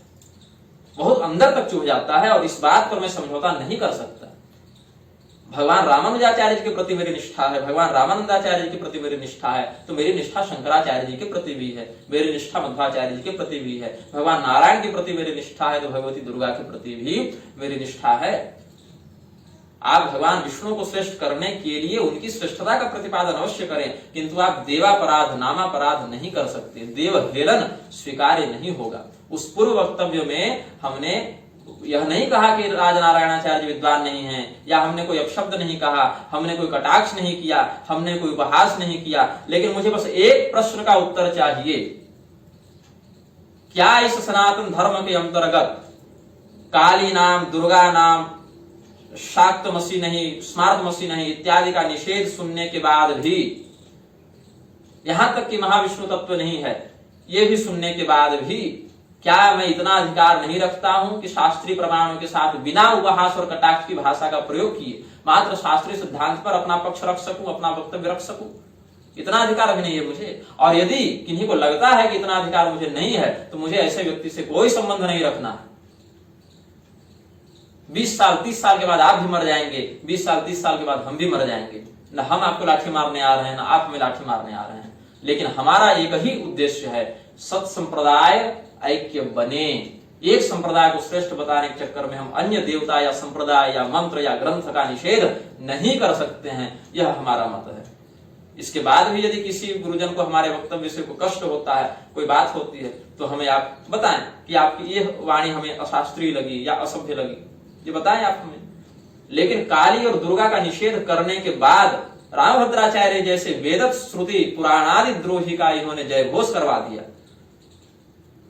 Speaker 1: बहुत अंदर तक चुभ जाता है। और इस बात पर मैं समझौता नहीं कर सकता। भगवान रामानुजाचार्य जी के प्रति मेरी निष्ठा है, भगवान रामानंदाचार्य जी के प्रति मेरी निष्ठा है, तो मेरी निष्ठा शंकराचार्य जी के प्रति भी है, मेरी निष्ठा मध्वाचार्य जी के प्रति भी है। भगवान नारायण के प्रति मेरी निष्ठा है, तो भगवती दुर्गा के प्रति भी मेरी निष्ठा है। आप भगवान विष्णु को श्रेष्ठ करने के लिए उनकी श्रेष्ठता का प्रतिपादन अवश्य करें, किंतु आप देवापराध, नामापराध नहीं कर सकते। देव हेलन स्वीकार्य नहीं होगा। उस पूर्व वक्तव्य में हमने यह नहीं कहा कि राजनारायणाचार्य विद्वान नहीं है, या हमने कोई अपशब्द नहीं कहा, हमने कोई कटाक्ष नहीं किया, हमने कोई उपहास नहीं किया। लेकिन मुझे बस एक प्रश्न का उत्तर चाहिए, क्या इस सनातन धर्म के अंतर्गत काली नाम, दुर्गा नाम, शाक्त मसीह नहीं, स्मार्त मसीह नहीं इत्यादि का निषेध सुनने के बाद भी, यहां तक कि महाविष्णु तत्व नहीं है, यह भी सुनने के बाद भी, क्या मैं इतना अधिकार नहीं रखता हूं कि शास्त्रीय प्रमाणों के साथ बिना उपहास और कटाक्ष की भाषा का प्रयोग किए मात्र शास्त्रीय सिद्धांत पर अपना पक्ष रख सकूं, अपना वक्तव्य रख सकूं? इतना अधिकार भी नहीं है मुझे। और यदि किन्हीं को लगता है कि इतना अधिकार मुझे नहीं है, तो मुझे ऐसे व्यक्ति से कोई संबंध नहीं रखना है। 20 साल 30 साल के बाद आप भी मर जाएंगे, 20 साल 30 साल के बाद हम भी मर जाएंगे। न हम आपको लाठी मारने आ रहे हैं, न आप हमें लाठी मारने आ रहे हैं। लेकिन हमारा एक ही उद्देश्य है, सत संप्रदाय ऐक्य बने। एक संप्रदाय को श्रेष्ठ बताने के चक्कर में हम अन्य देवता या संप्रदाय या मंत्र या ग्रंथ का निषेध नहीं कर सकते हैं, यह हमारा मत है। इसके बाद भी यदि किसी गुरुजन को हमारे वक्तव्य से कोई कष्ट होता है, कोई बात होती है, तो हमें आप बताएं कि आपकी ये वाणी हमें अशास्त्रीय लगी या असभ्य लगी, ये बताएं आप हमें। लेकिन काली और दुर्गा का निषेध करने के बाद रामभद्राचार्य जैसे वेदक श्रुति पुराणादि द्रोही का इन्होंने जय घोष करवा दिया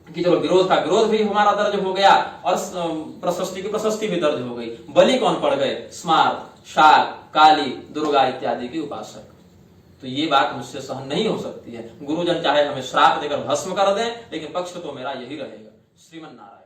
Speaker 1: कि चलो विरोध का विरोध भी हमारा दर्ज हो गया और प्रशस्ति की प्रशस्ति भी दर्ज हो गई। बलि कौन पड़ गए? स्मार्त, शाक, काली, दुर्गा इत्यादि के उपासक। तो ये बात मुझसे सहन नहीं हो सकती है। गुरुजन चाहे हमें श्राप देकर भस्म कर दें, लेकिन पक्ष तो मेरा यही रहेगा। श्रीमन नारायण।